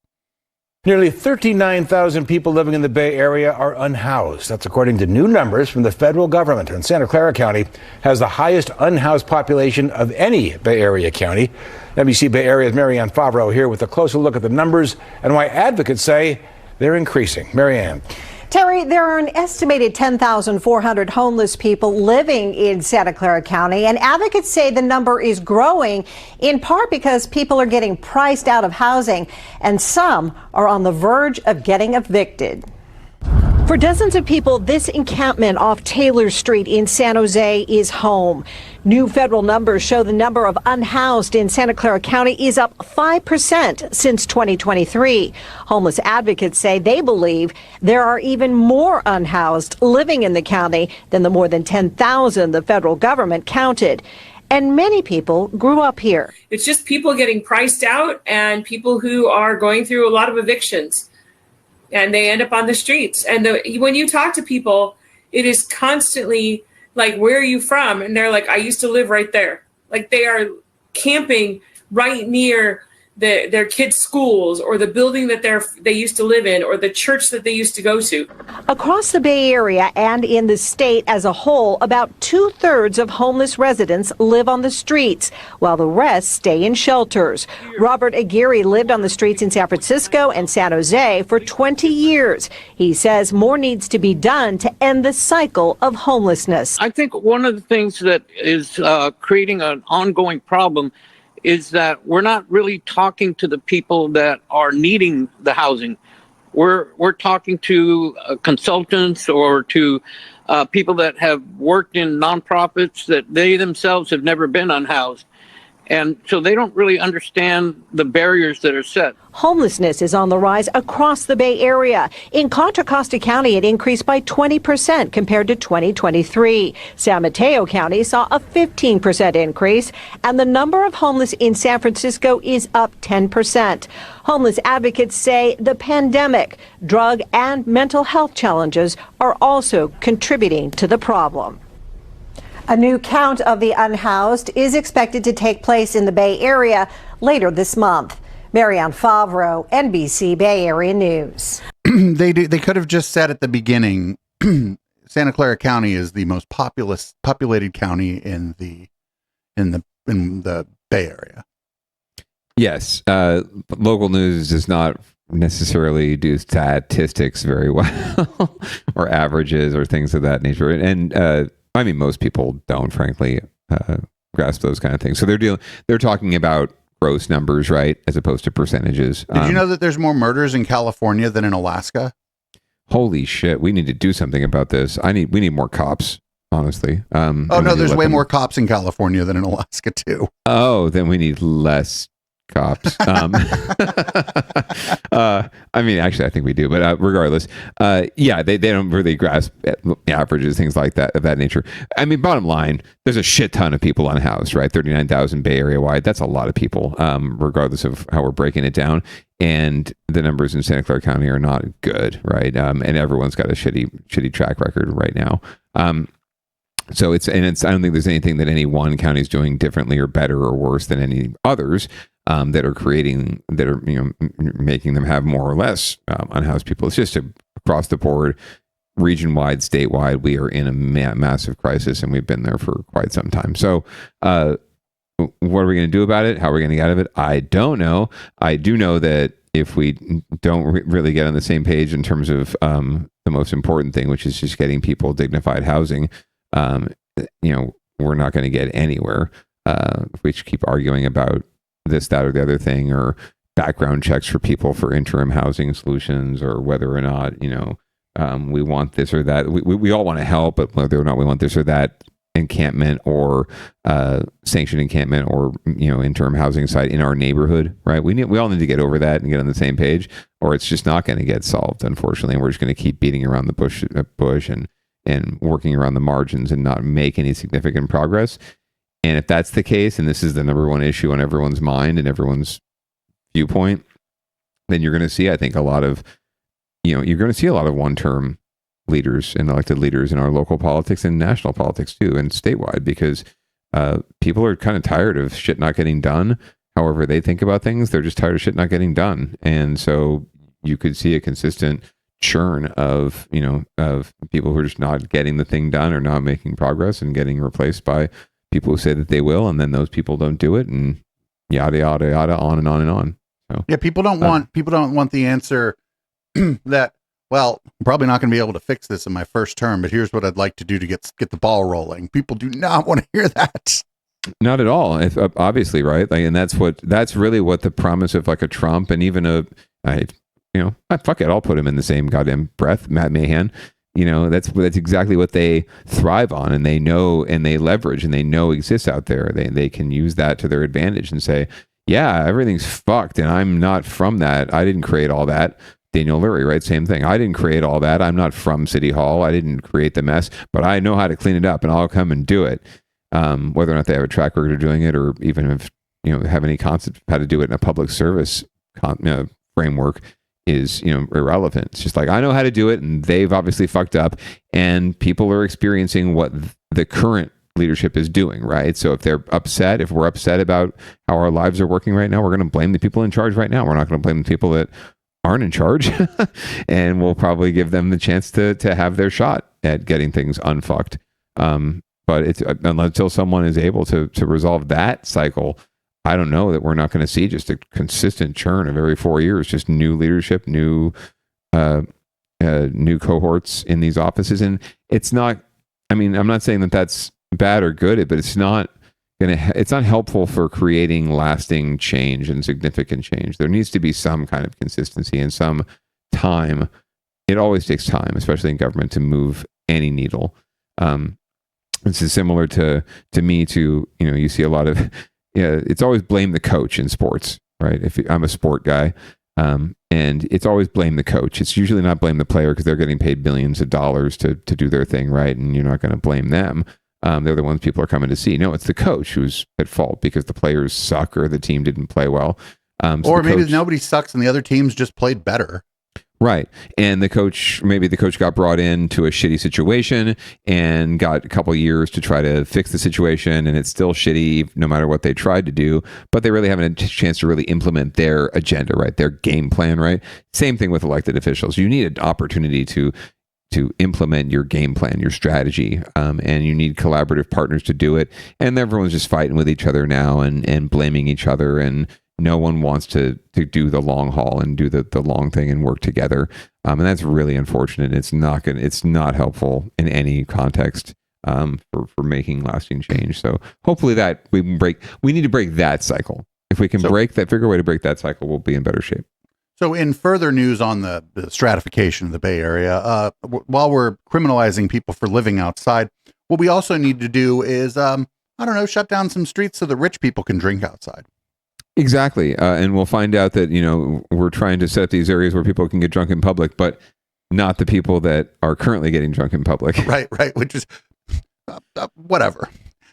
Nearly 39,000 people living in the Bay Area are unhoused. That's according to new numbers from the federal government. And Santa Clara County has the highest unhoused population of any Bay Area county. NBC Bay Area's Marianne Favreau here with a closer look at the numbers and why advocates say they're increasing. Marianne. Terry, there are an estimated 10,400 homeless people living in Santa Clara County, and advocates say the number is growing in part because people are getting priced out of housing, and some are on the verge of getting evicted. For dozens of people, this encampment off Taylor Street in San Jose is home. New federal numbers show the number of unhoused in Santa Clara County is up 5% since 2023. Homeless advocates say they believe there are even more unhoused living in the county than the more than 10,000 the federal government counted. And many people grew up here. It's just people getting priced out and people who are going through a lot of evictions. And they end up on the streets. And when you talk to people, it is constantly like, where are you from? And they're like, I used to live right there. Like, they are camping right near their kids' schools or the building that they used to live in or the church that they used to go to. Across the Bay Area and in the state as a whole, about 2/3 of homeless residents live on the streets, while the rest stay in shelters. Robert Aguirre lived on the streets in San Francisco and San Jose for 20 years. He says more needs to be done to end the cycle of homelessness. I think one of the things that is creating an ongoing problem is that we're not really talking to the people that are needing the housing. We're talking to consultants or to people that have worked in nonprofits that they themselves have never been unhoused. And so they don't really understand the barriers that are set. Homelessness is on the rise across the Bay Area. In Contra Costa County, it increased by 20% compared to 2023. San Mateo County saw a 15% increase, and the number of homeless in San Francisco is up 10%. Homeless advocates say the pandemic, drug and mental health challenges are also contributing to the problem. A new count of the unhoused is expected to take place in the Bay Area later this month. Marianne Favreau, NBC Bay Area News. They could have just said at the beginning, Santa Clara County is the most populated county in the Bay Area. Yes, local news does not necessarily do statistics very well or averages or things of that nature. And I mean, most people don't, frankly, grasp those kind of things. So they're talking about gross numbers, right, as opposed to percentages. Did you know that there's more murders in California than in Alaska? Holy shit! We need to do something about this. We need more cops. honestly. Oh no, there's way more cops in California than in Alaska too. Oh, then we need less cops. I mean, actually, I think we do, but regardless, yeah, they don't really grasp averages, things like that, of that nature. I mean, bottom line, there's a shit ton of people unhoused, right? 39,000 Bay Area wide. That's a lot of people, regardless of how we're breaking it down. And the numbers in Santa Clara County are not good, right? And everyone's got a shitty track record right now. So I don't think there's anything that any one county is doing differently or better or worse than any others that are making them have more or less unhoused people. It's just across the board, region wide, statewide, we are in a massive crisis, and we've been there for quite some time. So, what are we going to do about it? How are we going to get out of it? I don't know. I do know that if we don't really get on the same page in terms of the most important thing, which is just getting people dignified housing, we're not going to get anywhere. If we keep arguing about this, that, or the other thing, or background checks for people for interim housing solutions, or whether or not, we want this or that. We all want to help, but whether or not we want this or that encampment or sanctioned encampment or interim housing site in our neighborhood, right? We all need to get over that and get on the same page, or it's just not going to get solved, unfortunately. And we're just going to keep beating around the bush and working around the margins and not make any significant progress. And if that's the case, and this is the number one issue on everyone's mind and everyone's viewpoint, then you're going to see, I think, a lot of one-term leaders and elected leaders in our local politics and national politics too, and statewide, because people are kind of tired of shit not getting done. However they think about things, they're just tired of shit not getting done. And so you could see a consistent churn of people who are just not getting the thing done or not making progress and getting replaced by people who say that they will, and then those people don't do it, and yada yada yada, on and on and on. So yeah, people don't want the answer that, well, I'm probably not going to be able to fix this in my first term, but here's what I'd like to do to get the ball rolling. People do not want to hear that. Not at all. Obviously, right? Like, and that's really what the promise of like a Trump and even fuck it, I'll put him in the same goddamn breath, Matt Mahan. That's exactly what they thrive on, and they know, and they leverage, and they know exists out there. They can use that to their advantage and say, yeah, everything's fucked, and I'm not from that. I didn't create all that. Daniel Lurie, right? Same thing. I didn't create all that. I'm not from City Hall. I didn't create the mess, but I know how to clean it up, and I'll come and do it. Whether or not they have a track record of doing it, or even if have any concept of how to do it in a public service framework, is irrelevant. It's just like, I know how to do it, and they've obviously fucked up, and people are experiencing what the current leadership is doing, right? So if we're upset about how our lives are working right now, we're going to blame the people in charge right now. We're not going to blame the people that aren't in charge, and we'll probably give them the chance to have their shot at getting things unfucked. But it's until someone is able to resolve that cycle, I don't know that we're not going to see just a consistent churn of every 4 years, just new leadership, new cohorts in these offices. And it's not, I'm not saying that that's bad or good, but it's not helpful for creating lasting change and significant change. There needs to be some kind of consistency and some time. It always takes time, especially in government, to move any needle. This is similar to me to, you see a lot of, it's always blame the coach in sports, right? I'm a sport guy, and it's always blame the coach. It's usually not blame the player, because they're getting paid billions of dollars to do their thing, right? And you're not going to blame them. They're the ones people are coming to see. No, it's the coach who's at fault because the players suck or the team didn't play well. Or maybe nobody sucks and the other teams just played better. Right. And maybe the coach got brought into a shitty situation and got a couple years to try to fix the situation, and it's still shitty no matter what they tried to do, but they really haven't had a chance to really implement their agenda, right? Their game plan, right? Same thing with elected officials. You need an opportunity to implement your game plan, your strategy, and you need collaborative partners to do it. And everyone's just fighting with each other now and blaming each other, and no one wants to do the long haul and do the long thing and work together. And that's really unfortunate. It's not helpful in any context for making lasting change. So hopefully that we need to break that cycle. If we can figure a way to break that cycle, we'll be in better shape. So in further news on the stratification of the Bay Area, while we're criminalizing people for living outside, What we also need to do is, I don't know, shut down some streets so the rich people can drink outside. Exactly. And we'll find out that, we're trying to set up these areas where people can get drunk in public, but not the people that are currently getting drunk in public. Right. Which is whatever.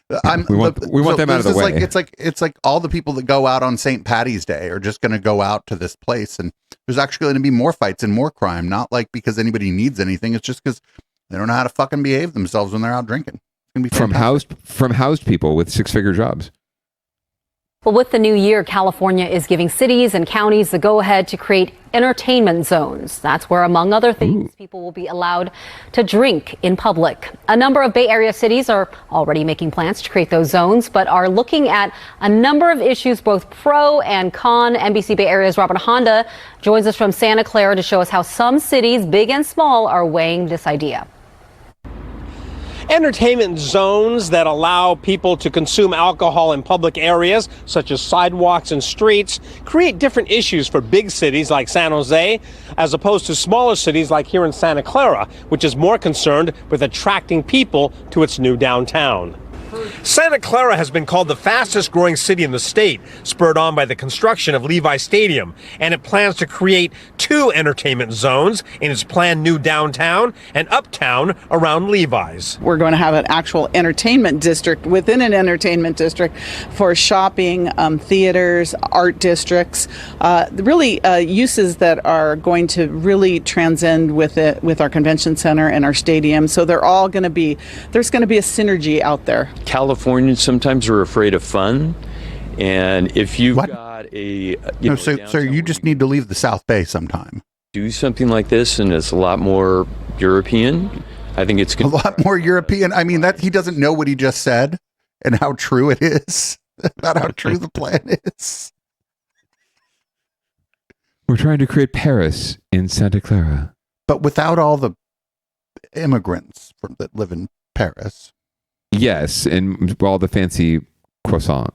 We want them out of the way. It's like all the people that go out on St. Patty's Day are just going to go out to this place, and there's actually going to be more fights and more crime. Not like because anybody needs anything. It's just because they don't know how to fucking behave themselves when they're out drinking. It's going to be from housed people with 6-figure jobs. Well, with the new year, California is giving cities and counties the go-ahead to create entertainment zones. That's where, among other things, people will be allowed to drink in public. A number of Bay Area cities are already making plans to create those zones, but are looking at a number of issues, both pro and con. NBC Bay Area's Robert Honda joins us from Santa Clara to show us how some cities, big and small, are weighing this idea. Entertainment zones that allow people to consume alcohol in public areas, such as sidewalks and streets, create different issues for big cities like San Jose, as opposed to smaller cities like here in Santa Clara, which is more concerned with attracting people to its new downtown. Santa Clara has been called the fastest growing city in the state, spurred on by the construction of Levi Stadium, and it plans to create 2 entertainment zones in its planned new downtown and uptown around Levi's. We're going to have an actual entertainment district within an entertainment district for shopping, theaters, art districts, really uses that are going to really transcend with our convention center and our stadium. So they're all going to be, there's going to be a synergy out there. Californians sometimes are afraid of fun, and if you've got a so you just need to leave the South Bay sometime. Do something like this, and it's a lot more European. I think it's a lot more European. I mean, that he doesn't know what he just said and how true it is. Not how true the plan is. We're trying to create Paris in Santa Clara, but without all the immigrants that live in Paris. Yes, and all the fancy croissant.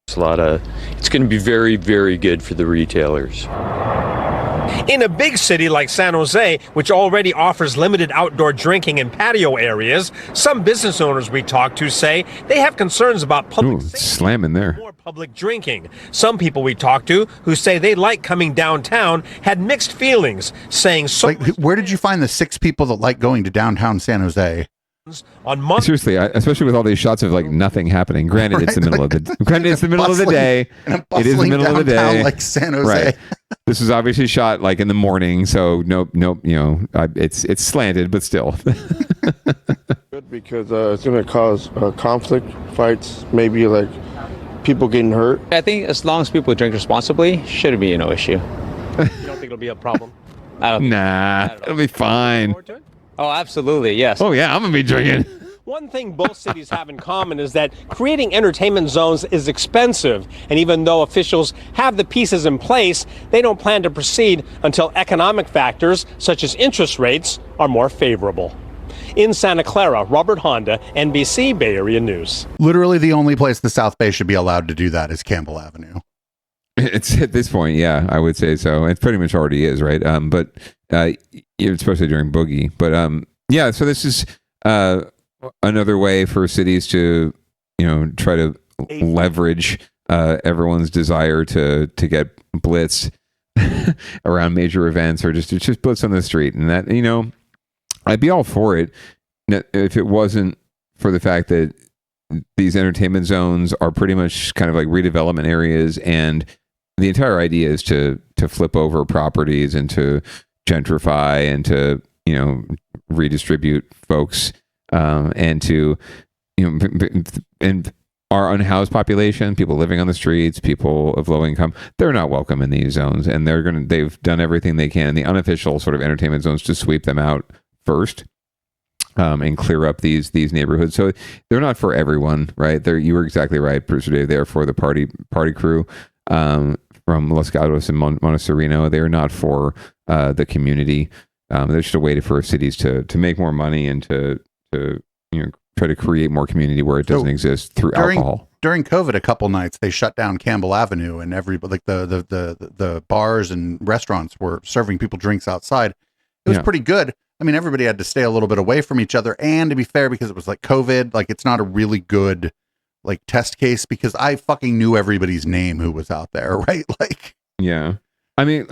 It's going to be very, very good for the retailers. In a big city like San Jose, which already offers limited outdoor drinking and patio areas, some business owners we talked to say they have concerns about public slamming there. More public drinking. Some people we talked to who say they like coming downtown had mixed feelings, saying where did you find the 6 people that like going to downtown San Jose? On Seriously, especially with all these shots of like nothing happening. Granted, it's the middle of the day. It is the middle of the day, like San Jose. Right. This is obviously shot like in the morning, so nope. It's slanted, but still. Good, because it's going to cause conflict, fights, maybe like people getting hurt. I think as long as people drink responsibly, shouldn't be no issue. You don't think it'll be a problem? It'll be fine. Oh, absolutely, yes. Oh, yeah, I'm going to be drinking. One thing both cities have in common is that creating entertainment zones is expensive. And even though officials have the pieces in place, they don't plan to proceed until economic factors, such as interest rates, are more favorable. In Santa Clara, Robert Honda, NBC Bay Area News. Literally the only place the South Bay should be allowed to do that is Campbell Avenue. It's at this point, yeah, I would say so. It pretty much already is, right? But especially during Boogie. But yeah, so this is another way for cities to, try to leverage everyone's desire to get blitzed around major events or just blitz on the street. And that, I'd be all for it if it wasn't for the fact that these entertainment zones are pretty much kind of like redevelopment areas, and the entire idea is to flip over properties and to gentrify and to redistribute folks and to and our unhoused population, people living on the streets, people of low income, they're not welcome in these zones, and they've done everything they can in the unofficial sort of entertainment zones to sweep them out first. And clear up these neighborhoods. So they're not for everyone, right? You were exactly right, Producer Dave. They're for the party crew from Los Gatos and Montecito. They're not for the community. They're just a way for cities to make more money and to try to create more community where it doesn't exist through alcohol. During COVID, a couple nights they shut down Campbell Avenue, and the bars and restaurants were serving people drinks outside. It was pretty good. I mean, everybody had to stay a little bit away from each other. And to be fair, because it was like COVID, like it's not a really good like test case because I fucking knew everybody's name who was out there, right? Like, yeah. I mean,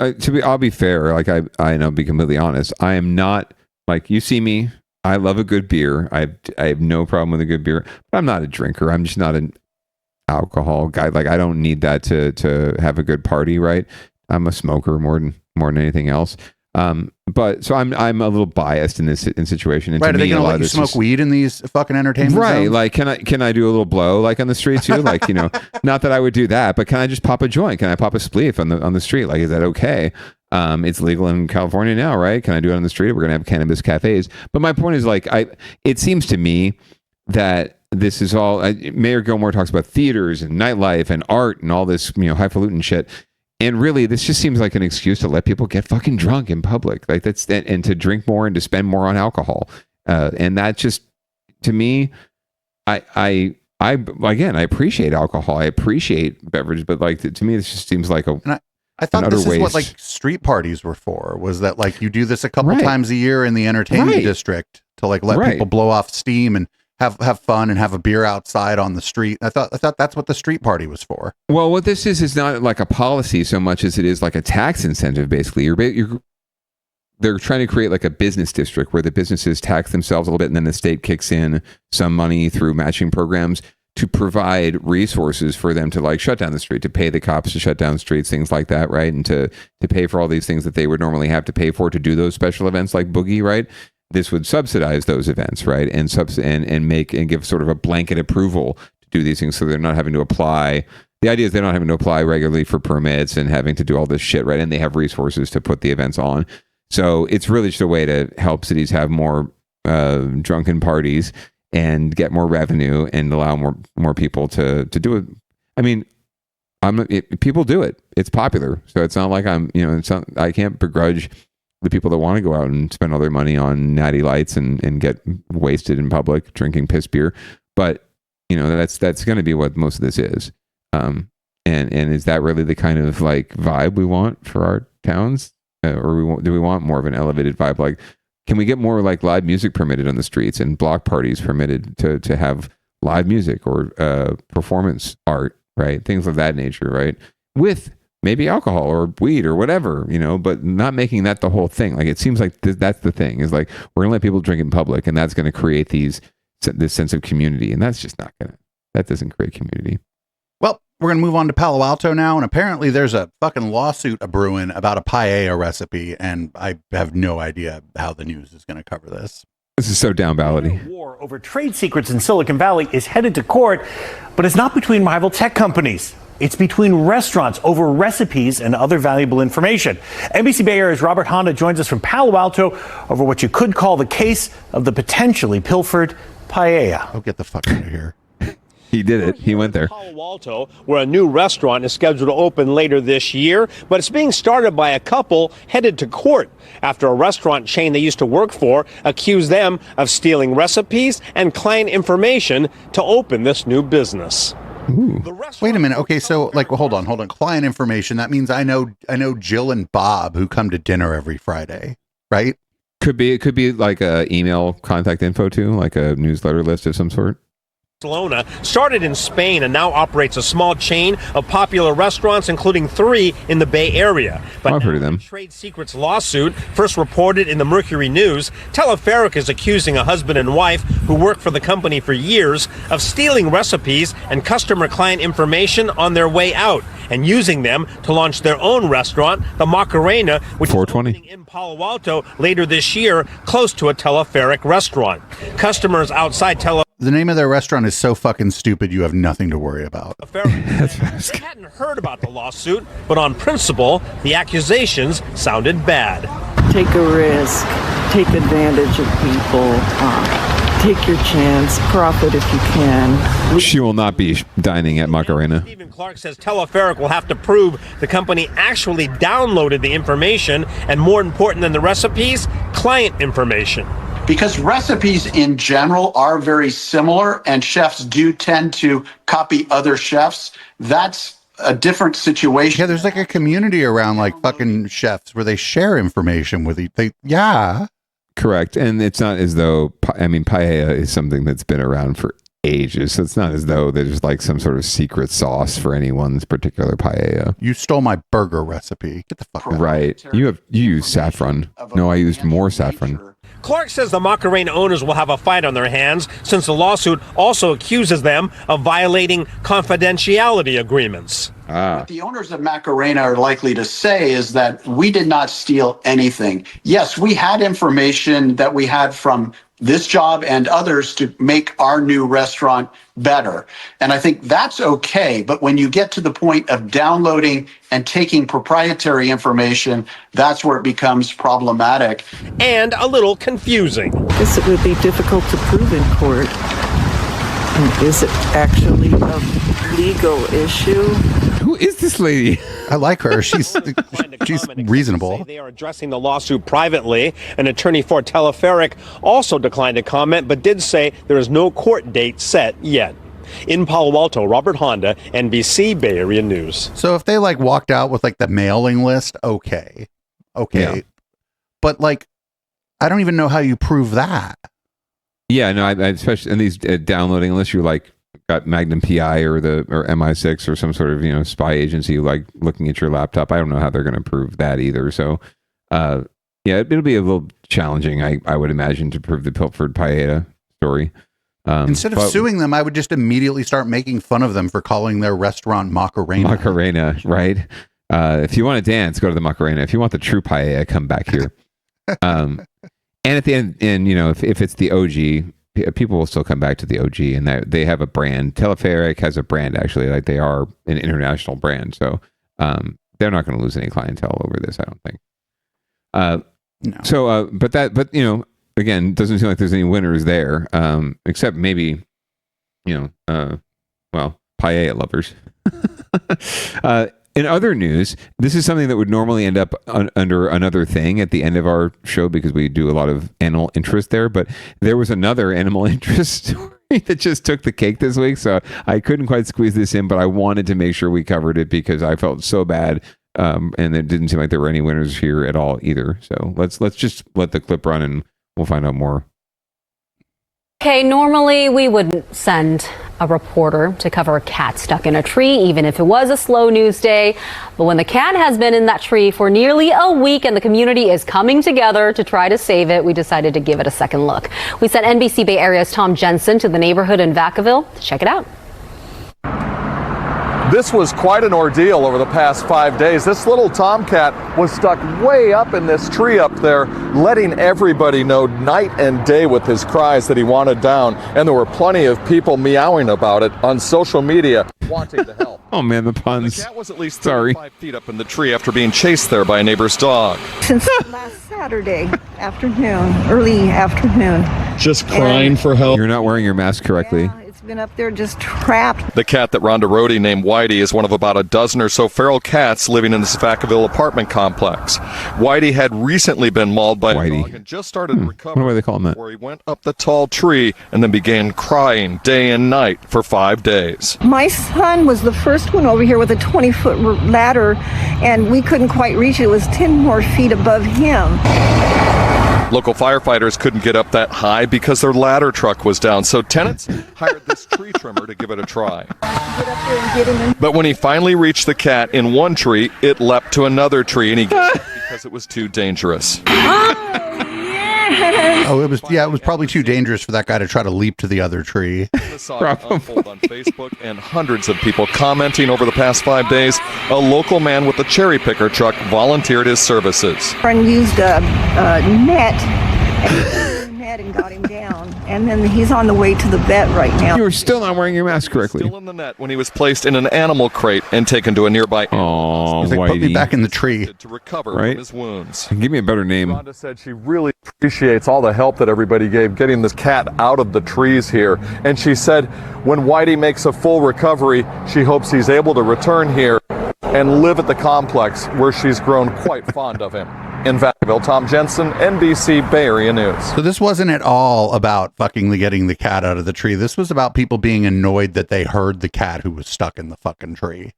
I'll be fair. Like I know, be completely honest. I am not like, you see me. I love a good beer. I have no problem with a good beer, but I'm not a drinker. I'm just not an alcohol guy. Like I don't need that to have a good party, right? I'm a smoker more than anything else. But so I'm a little biased in this situation. And right? To Are me, they going to let you smoke weed in these fucking entertainment right? zones? Like, can I do a little blow like on the street too? Like, you know, not that I would do that, but can I just pop a joint? Can I pop a spleef on the street? Like, is that okay? It's legal in California now, right? Can I do it on the street? We're gonna have cannabis cafes. But my point is, like, it seems to me that this is all. Mayor Gilmore talks about theaters and nightlife and art and all this, you know, highfalutin shit. And really, this just seems like an excuse to let people get fucking drunk in public, like and to drink more and to spend more on alcohol. And that just, to me, I appreciate alcohol, I appreciate beverages, but like to me, this just seems like I thought this is what like street parties were for. Was that like you do this a couple times a year in the entertainment district to like let people blow off steam and have fun and have a beer outside on the street. I thought that's what the street party was for. Well, what this is not like a policy so much as it is like a tax incentive. Basically, they're trying to create like a business district where the businesses tax themselves a little bit, and then the state kicks in some money through matching programs to provide resources for them to like shut down the street, to pay the cops to shut down streets, things like that, right? And to pay for all these things that they would normally have to pay for to do those special events like Boogie, right? This would subsidize those events, right? And make and give sort of a blanket approval to do these things, so they're not having to apply. The idea is they're not having to apply regularly for permits and having to do all this shit, right? And they have resources to put the events on. So it's really just a way to help cities have more drunken parties and get more revenue and allow more people to do it. I mean, people do it. It's popular, so it's not like I can't begrudge the people that want to go out and spend all their money on natty lights and get wasted in public drinking piss beer. But you know, that's going to be what most of this is. And is that really the kind of like vibe we want for our towns, or do we want more of an elevated vibe? Like, can we get more like live music permitted on the streets and block parties permitted to have live music or performance art, right? Things of that nature, right? With maybe alcohol or weed or whatever, you know, but not making that the whole thing. Like, it seems like that's the thing, is like, we're gonna let people drink in public, and that's gonna create this sense of community, and that doesn't create community. Well, we're gonna move on to Palo Alto now, and apparently there's a fucking lawsuit brewing about a paella recipe, and I have no idea how the news is gonna cover this. This is so downballot-y. War over trade secrets in Silicon Valley is headed to court, but it's not between rival tech companies. It's between restaurants over recipes and other valuable information. NBC Bay Area's Robert Honda joins us from Palo Alto over what you could call the case of the potentially pilfered paella. Oh, get the fuck out of here. He did it. He went there. Palo Alto, where a new restaurant is scheduled to open later this year, but it's being started by a couple headed to court after a restaurant chain they used to work for accused them of stealing recipes and client information to open this new business. Wait a minute. Okay, so like, well, hold on. Client information. That means I know Jill and Bob who come to dinner every Friday, right? It could be like a email contact info too, like a newsletter list of some sort. Barcelona started in Spain and now operates a small chain of popular restaurants, including 3 in the Bay Area. But I've heard of them. Trade secrets lawsuit, first reported in the Mercury News, Teleferic is accusing a husband and wife who worked for the company for years of stealing recipes and customer client information on their way out and using them to launch their own restaurant, the Macarena, which is opening in Palo Alto later this year, close to a Teleferic restaurant. Customers outside The name of their restaurant is so fucking stupid, you have nothing to worry about. They hadn't heard about the lawsuit, but on principle, the accusations sounded bad. Take a risk, take advantage of people, take your chance, profit if you can. She will not be dining at Macarena. Stephen Clark says Teleferic will have to prove the company actually downloaded the information, and more important than the recipes, client information. Because recipes in general are very similar and chefs do tend to copy other chefs, that's a different situation. Yeah, there's like a community around like fucking chefs where they share information with each other. Yeah. Correct. And it's not as though, I mean, paella is something that's been around for ages. So it's not as though there's like some sort of secret sauce for anyone's particular paella. You stole my burger recipe. Get the fuck out. Right. You use saffron. No, I used more saffron. Clark says the Macarena owners will have a fight on their hands since the lawsuit also accuses them of violating confidentiality agreements. What the owners of Macarena are likely to say is that we did not steal anything. Yes, we had information that we had from this job and others to make our new restaurant better. And I think that's okay. But when you get to the point of downloading and taking proprietary information, that's where it becomes problematic. And a little confusing. I guess it would be difficult to prove in court. And is it actually a legal issue? Who is this lady? I like her. She's reasonable. They are addressing the lawsuit privately. An attorney for Teleferic also declined to comment, but did say there is no court date set yet. In Palo Alto, Robert Honda, NBC Bay Area News. So if they like walked out with like the mailing list, okay. Yeah. But like, I don't even know how you prove that. Yeah, no, I especially in these downloading lists, you like got Magnum PI or MI6 or some sort of spy agency like looking at your laptop. I don't know how they're going to prove that either. So, yeah, it'll be a little challenging, I would imagine, to prove the Pilfered Paella story. Instead of suing them, I would just immediately start making fun of them for calling their restaurant Macarena. Macarena, right? If you want to dance, go to the Macarena. If you want the true paella, come back here. And at the end, if it's the OG, people will still come back to the OG, and they have a brand. Teleferic has a brand, actually, like they are an international brand. So they're not going to lose any clientele over this, I don't think. No. So, but again, doesn't seem like there's any winners there, except maybe, paella lovers. In other news, this is something that would normally end up under another thing at the end of our show because we do a lot of animal interest there. But there was another animal interest story that just took the cake this week. So I couldn't quite squeeze this in, but I wanted to make sure we covered it because I felt so bad. And it didn't seem like there were any winners here at all either. So let's just let the clip run and we'll find out more. Okay, normally we wouldn't send a reporter to cover a cat stuck in a tree, even if it was a slow news day. But when the cat has been in that tree for nearly a week and the community is coming together to try to save it, we decided to give it a second look. We sent NBC Bay Area's Tom Jensen to the neighborhood in Vacaville to check it out. This was quite an ordeal over the past 5 days. This little tomcat was stuck way up in this tree up there, letting everybody know night and day with his cries that he wanted down. And there were plenty of people meowing about it on social media, wanting to help. Oh man, the puns. The cat was at least 35 feet up in the tree after being chased there by a neighbor's dog. Since last Saturday afternoon, early afternoon. Just crying for help. You're not wearing your mask correctly. It's been up there just trapped. The cat that Rhonda Rohde named Whitey is one of about a dozen or so feral cats living in this Vacaville apartment complex. Whitey had recently been mauled by a dog and just started to recover. What do they call him that? Where he went up the tall tree and then began crying day and night for 5 days. My son was the first one over here with a 20-foot ladder, and we couldn't quite reach it. It was 10 more feet above him. Local firefighters couldn't get up that high because their ladder truck was down, so tenants hired this tree trimmer to give it a try. Get up there and get him in. But when he finally reached the cat in one tree, it leapt to another tree, and he gave up because it was too dangerous. Oh, it was probably too dangerous for that guy to try to leap to the other tree. This saga unfold on Facebook, and hundreds of people commenting over the past 5 days. A local man with a cherry picker truck volunteered his services. And used a net and got him down, and then he's on the way to the vet right now. You were still not wearing your mask correctly. Still in the net when he was placed in an animal crate and taken to a nearby. Oh, like, put me back in the tree to recover from his wounds. Give me a better name. Rhonda said she really appreciates all the help that everybody gave getting this cat out of the trees here, and she said when Whitey makes a full recovery, she hopes he's able to return here and live at the complex where she's grown quite fond of him. In Vacaville, Tom Jensen, NBC Bay Area News. So this wasn't at all about fucking getting the cat out of the tree. This was about people being annoyed that they heard the cat who was stuck in the fucking tree.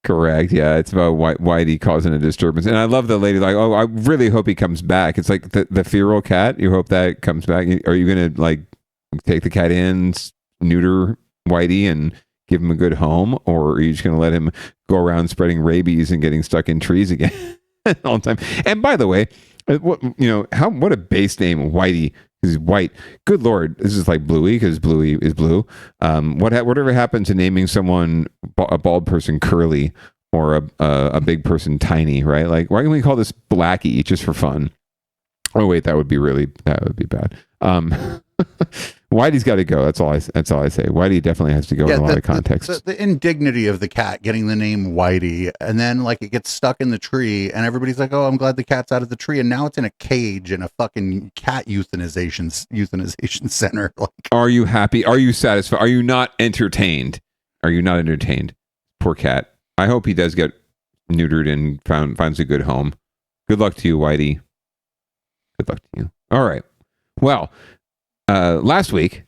Correct. Yeah, it's about Whitey causing a disturbance, and I love the lady. Like, oh, I really hope he comes back. It's like the feral cat. You hope that comes back. Are you gonna like take the cat in, neuter Whitey, and give him a good home, or are you just gonna let him go around spreading rabies and getting stuck in trees again all the time? And by the way, what a base name, Whitey. Because he's white. Good Lord, this is like Bluey, because Bluey is blue. Whatever happened to naming someone a bald person Curly or a big person Tiny, right? Like, why can we call this Blackie just for fun? Oh wait, that would be bad. Whitey's got to go. That's all I say. Whitey definitely has to go in a lot of contexts. The indignity of the cat getting the name Whitey, and then like it gets stuck in the tree, and everybody's like, "Oh, I'm glad the cat's out of the tree," and now it's in a cage in a fucking cat euthanization center. Like, are you happy? Are you satisfied? Are you not entertained? Poor cat. I hope he does get neutered and finds a good home. Good luck to you, Whitey. Good luck to you. All right. Well. Last week,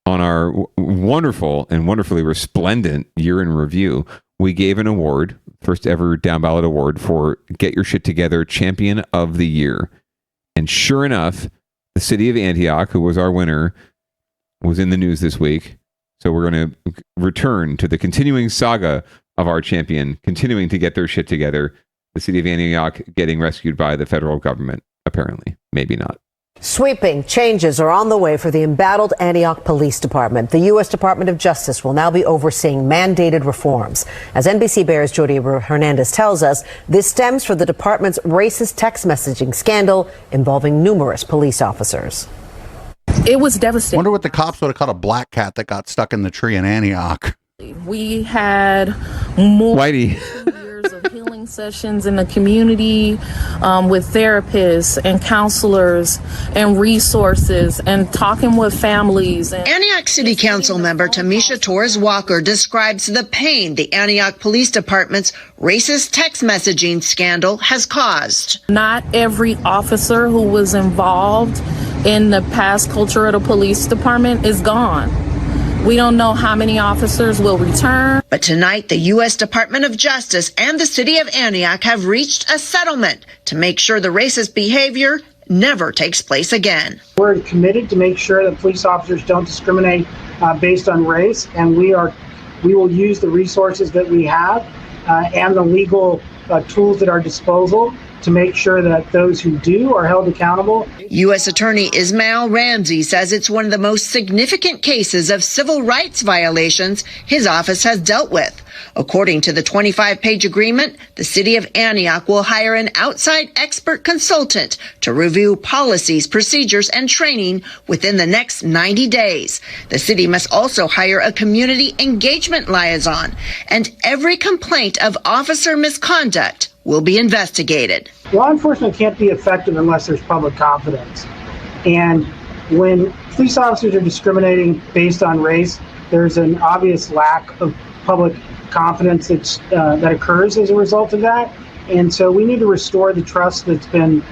on our wonderful and wonderfully resplendent year in review, we gave an award, first ever Downballot award for Get Your Shit Together Champion of the Year. And sure enough, the city of Antioch, who was our winner, was in the news this week. So we're going to return to the continuing saga of our champion, continuing to get their shit together. The city of Antioch getting rescued by the federal government, apparently. Maybe not. Sweeping changes are on the way for the embattled Antioch Police Department. The U.S. Department of Justice will now be overseeing mandated reforms. As NBC Bears' Jody Hernandez tells us, this stems from the department's racist text messaging scandal involving numerous police officers. It was devastating. Wonder what the cops would have caught a black cat that got stuck in the tree in Antioch. We had more Whitey. years of healing sessions in the community with therapists and counselors and resources and talking with families. Antioch City Council member Tamisha Torres Walker describes the pain the Antioch Police Department's racist text messaging scandal has caused. Not every officer who was involved in the past culture of the police department is gone. We don't know how many officers will return. But tonight, the U.S. Department of Justice and the city of Antioch have reached a settlement to make sure the racist behavior never takes place again. We're committed to make sure that police officers don't discriminate based on race, and we will use the resources that we have and the legal tools at our disposal to make sure that those who do are held accountable. U.S. Attorney Ismail Ramsey says it's one of the most significant cases of civil rights violations his office has dealt with. According to the 25-page agreement, the city of Antioch will hire an outside expert consultant to review policies, procedures, and training within the next 90 days. The city must also hire a community engagement liaison, and every complaint of officer misconduct will be investigated. Law enforcement can't be effective unless there's public confidence. And when police officers are discriminating based on race, there's an obvious lack of public confidence that occurs as a result of that. And so we need to restore the trust that's been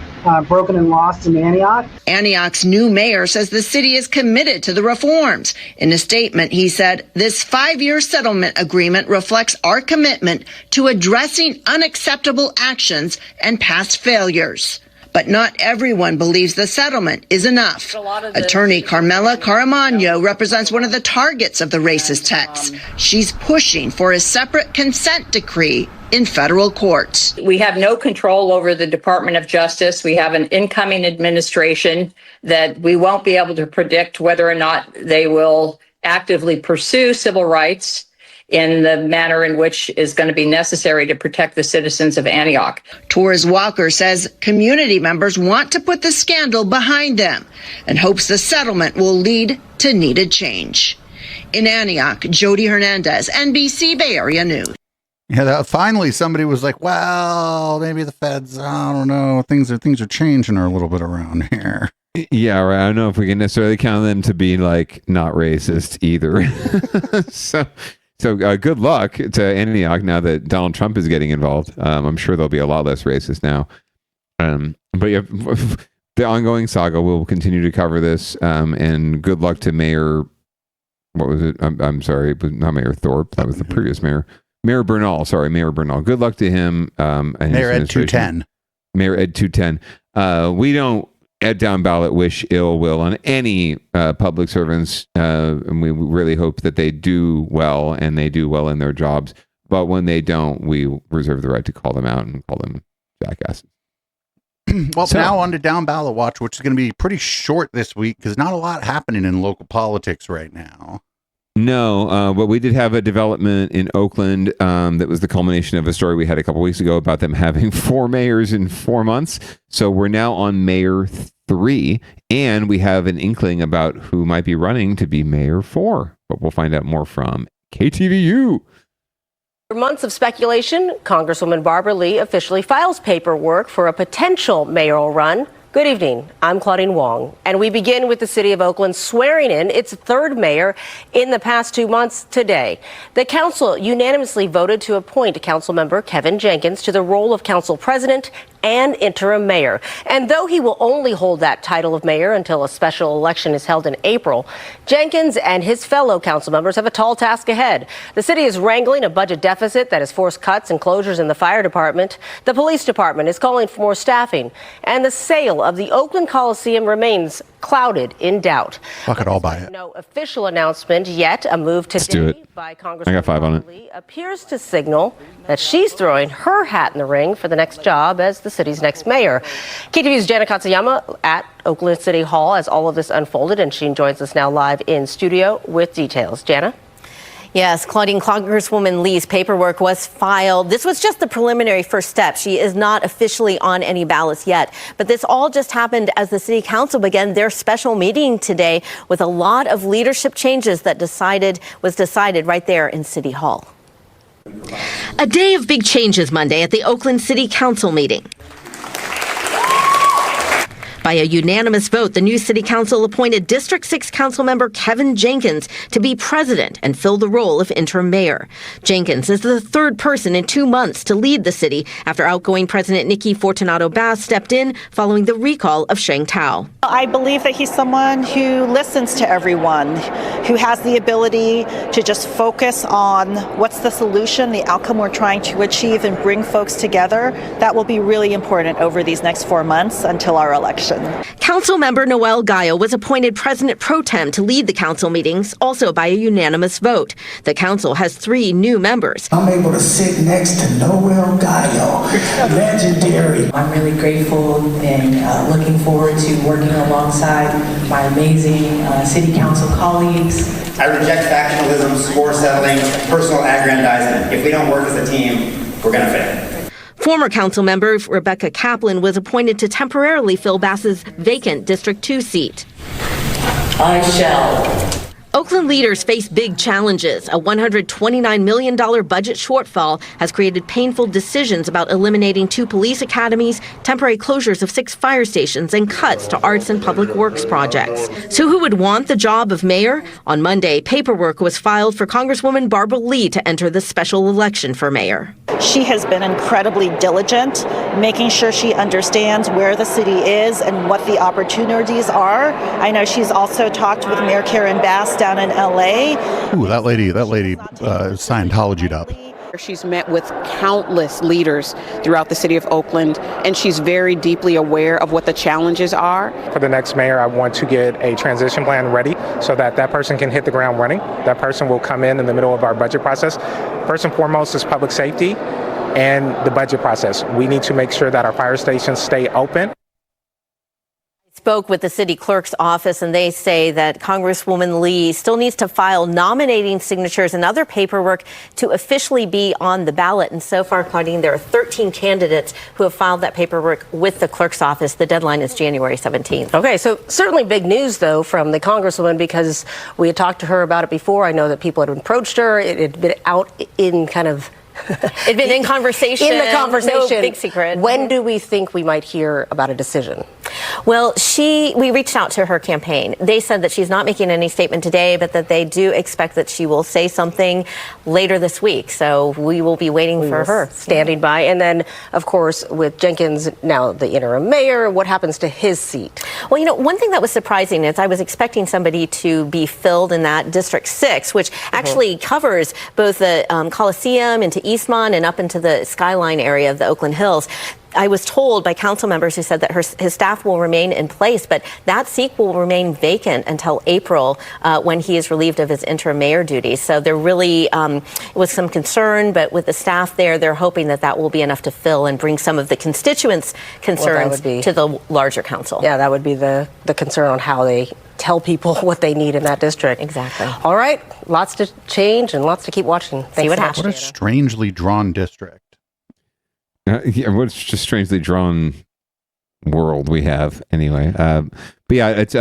broken and lost in Antioch. Antioch's new mayor says the city is committed to the reforms. In a statement, he said, "This 5-year settlement agreement reflects our commitment to addressing unacceptable actions and past failures." But not everyone believes the settlement is enough. Attorney Carmela Caramagno represents one of the targets of the racist texts. She's pushing for a separate consent decree in federal courts. We have no control over the Department of Justice. We have an incoming administration that we won't be able to predict whether or not they will actively pursue civil rights in the manner in which is going to be necessary to protect the citizens of Antioch. Torres Walker says community members want to put the scandal behind them and hopes the settlement will lead to needed change. In Antioch, Jody Hernandez, NBC Bay Area News. Yeah, finally somebody was like, well, maybe the feds, I don't know, things are changing a little bit around here. Yeah, right. I don't know if we can necessarily count them to be like not racist either. So good luck to Antioch now that Donald Trump is getting involved. I'm sure there'll be a lot less racist now. But yeah, the ongoing saga, will continue to cover this. And good luck to Mayor, what was it? I'm sorry, but not Mayor Thorpe. That was the previous mayor. Mayor Bernal. Good luck to him. And Mayor Ed 210. Mayor Ed 210. We don't at Downballot wish ill will on any public servants, and we really hope that they do well and they do well in their jobs. But when they don't, we reserve the right to call them out and call them jackasses. Well, now on to Downballot Watch, which is going to be pretty short this week because not a lot happening in local politics right now. No, but we did have a development in Oakland that was the culmination of a story we had a couple weeks ago about them having 4 mayors in 4 months. So we're now on Mayor 3, and we have an inkling about who might be running to be Mayor 4. But we'll find out more from KTVU. After months of speculation, Congresswoman Barbara Lee officially files paperwork for a potential mayoral run. Good evening. I'm Claudine Wong, and we begin with the city of Oakland swearing in its 3rd mayor in the past 2 months today. The council unanimously voted to appoint Councilmember Kevin Jenkins to the role of council president and interim mayor. And though he will only hold that title of mayor until a special election is held in April, Jenkins and his fellow council members have a tall task ahead. The city is wrangling a budget deficit that has forced cuts and closures in the fire department. The police department is calling for more staffing, and the sale of the Oakland Coliseum remains clouded in doubt. Fuck it, I'll buy it. No official announcement yet. A move today by Congresswoman I got 5 on it. Lee appears to signal that she's throwing her hat in the ring for the next job as the city's next mayor. KTVU's Jana Katsuyama at Oakland City Hall as all of this unfolded, and she joins us now live in studio with details. Jana? Yes, Claudine, Congresswoman Lee's paperwork was filed. This was just the preliminary first step. She is not officially on any ballots yet. But this all just happened as the city council began their special meeting today with a lot of leadership changes that was decided right there in City Hall. A day of big changes Monday at the Oakland City Council meeting. By a unanimous vote, the new city council appointed District 6 Councilmember Kevin Jenkins to be president and fill the role of interim mayor. Jenkins is the 3rd person in 2 months to lead the city after outgoing President Nikki Fortunato Bass stepped in following the recall of Sheng Tao. I believe that he's someone who listens to everyone, who has the ability to just focus on what's the solution, the outcome we're trying to achieve, and bring folks together. That will be really important over these next 4 months until our election. Councilmember Noel Gallo was appointed president pro tem to lead the council meetings, also by a unanimous vote. The council has 3 new members. I'm able to sit next to Noel Gallo, legendary. I'm really grateful and looking forward to working alongside my amazing city council colleagues. I reject factionalism, score settling, personal aggrandizement. If we don't work as a team, we're going to fail. Former council member Rebecca Kaplan was appointed to temporarily fill Bass's vacant District 2 seat. I shall. Oakland leaders face big challenges. A $129 million budget shortfall has created painful decisions about eliminating 2 police academies, temporary closures of 6 fire stations, and cuts to arts and public works projects. So who would want the job of mayor? On Monday, paperwork was filed for Congresswoman Barbara Lee to enter the special election for mayor. She has been incredibly diligent, making sure she understands where the city is and what the opportunities are. I know she's also talked with Mayor Karen Bass down in LA. Ooh, that lady Scientologi'd up. She's met with countless leaders throughout the city of Oakland, and she's very deeply aware of what the challenges are. For the next mayor, I want to get a transition plan ready so that that person can hit the ground running. That person will come in the middle of our budget process. First and foremost is public safety and the budget process. We need to make sure that our fire stations stay open. Spoke with the city clerk's office, and they say that Congresswoman Lee still needs to file nominating signatures and other paperwork to officially be on the ballot. And so far, Claudine, there are 13 candidates who have filed that paperwork with the clerk's office. The deadline is January 17th. Okay, so certainly big news, though, from the Congresswoman, because we had talked to her about it before. I know that people had approached her. It had been out in kind of It'd been in conversation. In the conversation. No big secret. When do we think we might hear about a decision? Well, we reached out to her campaign. They said that she's not making any statement today, but that they do expect that she will say something later this week. So we will be waiting for her. Standing by. And then, of course, with Jenkins, now the interim mayor, what happens to his seat? Well, one thing that was surprising is I was expecting somebody to be filled in that District 6, which actually covers both the Coliseum into Eastmont and up into the skyline area of the Oakland Hills. I was told by council members who said that his staff will remain in place, but that seat will remain vacant until April when he is relieved of his interim mayor duties. So there really was some concern, but with the staff there, they're hoping that will be enough to fill and bring some of the constituents' concerns to the larger council. Yeah, that would be the concern on how they tell people what they need in that district. Exactly. All right. Lots to change and lots to keep watching. See what happens. What a strangely drawn district. Yeah, what's just strangely drawn world we have anyway. But yeah, it's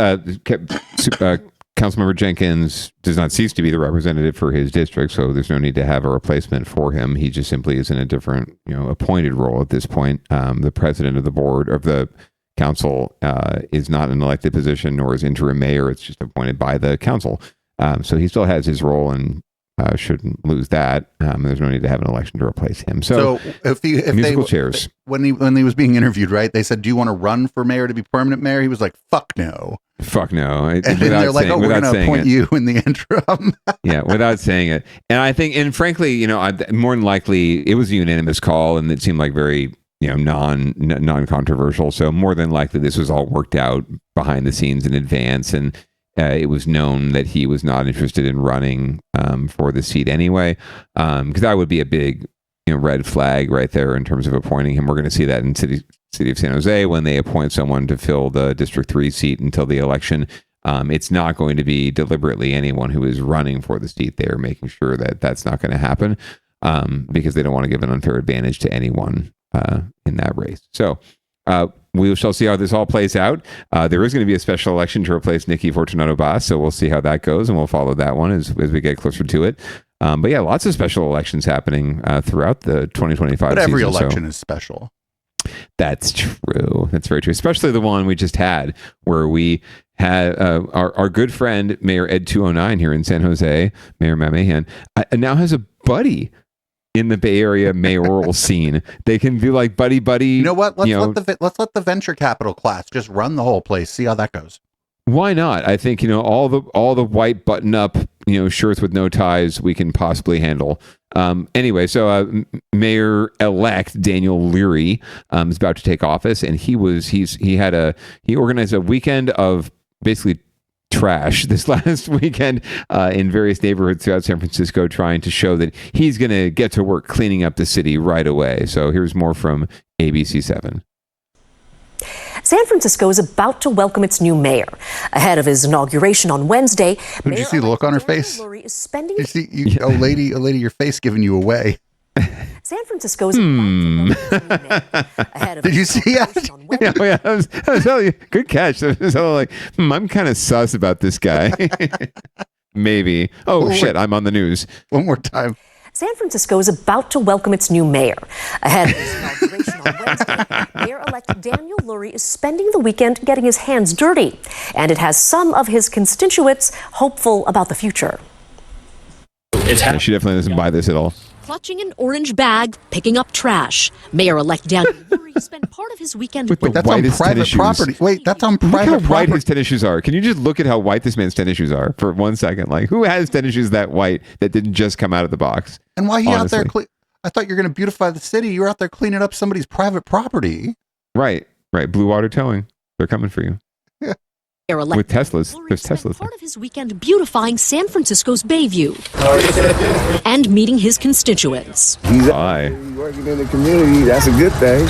Councilmember Jenkins does not cease to be the representative for his district, so there's no need to have a replacement for him. He just simply is in a different, appointed role at this point. The president of the board of the council is not an elected position, nor is interim mayor. It's just appointed by the council. So he still has his role and shouldn't lose that. There's no need to have an election to replace him. So if musical chairs. When he was being interviewed, right? They said, "Do you want to run for mayor to be permanent mayor?" He was like, "Fuck no." Fuck no. And then they're like, "Oh, we're going to appoint you in the interim." Yeah, without saying it. And I think, and frankly, more than likely, it was a unanimous call, and it seemed like very, non-controversial. So more than likely, this was all worked out behind the scenes in advance, and it was known that he was not interested in running for the seat anyway, because that would be a big, red flag right there in terms of appointing him. We're going to see that in city of San Jose when they appoint someone to fill the District 3 seat until the election. It's not going to be deliberately anyone who is running for the seat. They're making sure that that's not going to happen because they don't want to give an unfair advantage to anyone in that race. So we shall see how this all plays out. There is going to be a special election to replace Nikki Fortunato-Bass, so we'll see how that goes, and we'll follow that one as we get closer to it. But yeah, lots of special elections happening throughout the 2025 But every season, election is special. That's true. That's very true. Especially the one we just had, where we had our good friend Mayor Ed 209 here in San Jose, Mayor Matt Mahan, now has a buddy in the Bay Area mayoral scene. They can be like buddy. You know what? Let's let the venture capital class just run the whole place. See how that goes. Why not? I think all the white button up shirts with no ties we can possibly handle. Anyway, so Mayor elect Daniel Leary is about to take office, and he organized a weekend of basically trash this last weekend in various neighborhoods throughout San Francisco, trying to show that he's going to get to work cleaning up the city right away. So here's more from ABC7. San Francisco is about to welcome its new mayor. Ahead of his inauguration on Wednesday, did you see the look on her face? Is spending a lady, your face giving you away. San Francisco is about to welcome its new mayor. Ahead of Did you see that? Yeah, I was telling you, good catch. I was like, I'm kind of sus about this guy. Maybe. Oh, shit, I'm on the news. One more time. San Francisco is about to welcome its new mayor. Ahead of his inauguration on Wednesday, Mayor-elect Daniel Lurie is spending the weekend getting his hands dirty, and it has some of his constituents hopeful about the future. She definitely doesn't buy this at all. Clutching an orange bag, picking up trash. Mayor-elect Daniel Lurie spent part of his weekend with the that's on whitest private tennis shoes. property. Wait, that's on private property. Look how white property. his tennis shoes are. Can you just look at how white this man's tennis shoes are for 1 second? Like, who has tennis shoes that white that didn't just come out of the box? And why are you honestly? out there? I thought you were going to beautify the city. You're out there cleaning up somebody's private property. Right. Blue Water Towing. They're coming for you. With Teslas. There's Teslas. Part of his weekend beautifying San Francisco's Bayview and meeting his constituents. Bye. Working in the community, that's a good thing.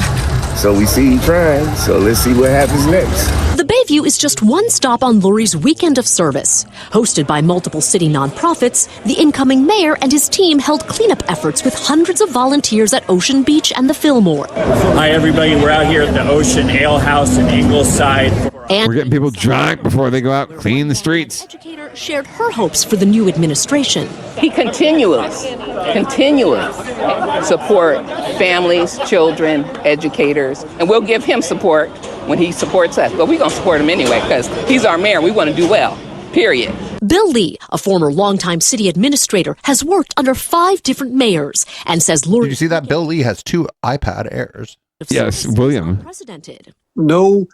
So we see you trying, so let's see what happens next. The Bayview is just one stop on Lurie's weekend of service. Hosted by multiple city nonprofits, the incoming mayor and his team held cleanup efforts with hundreds of volunteers at Ocean Beach and the Fillmore. Hi, everybody. We're out here at the Ocean Ale House in Ingleside. We're getting people drunk before they go out clean the streets. Educator shared her hopes for the new administration. He continually support families, children, educators, and we'll give him support when he supports us. But we're going to support him anyway because he's our mayor. We want to do well, period. Bill Lee, a former longtime city administrator, has worked under 5 different mayors and says Did you see that? Bill Lee has 2 iPad Airs. Yes, William. Unprecedented. No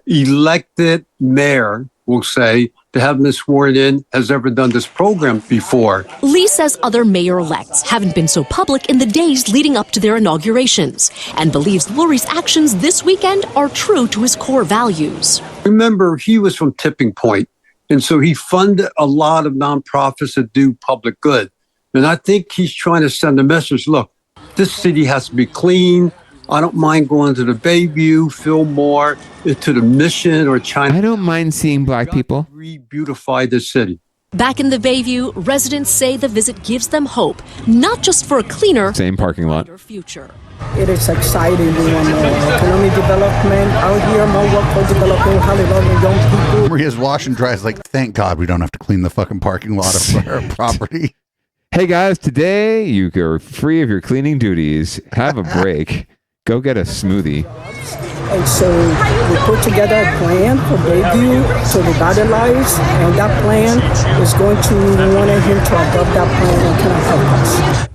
elected mayor, will say, to have been sworn in has ever done this program before. Lee says other mayor-elects haven't been so public in the days leading up to their inaugurations and believes Lurie's actions this weekend are true to his core values. Remember, he was from Tipping Point, and so he funded a lot of nonprofits that do public good. And I think he's trying to send a message, look, this city has to be clean. I don't mind going to the Bayview, Fillmore, to the Mission or China. I don't mind seeing black people. Re-beautify the city. Back in the Bayview, residents say the visit gives them hope, not just for a cleaner, same parking lot, future. It is exciting. We want more economic development out here, more workforce development, how they love young people. Maria's wash and dry is like, thank God we don't have to clean the fucking parking lot of our property. Hey guys, today you are free of your cleaning duties. Have a break. Go get a smoothie. And so we put together a plan for Bayview to revitalize, and that plan is going to, we wanted him to adopt that plan and kind of help us.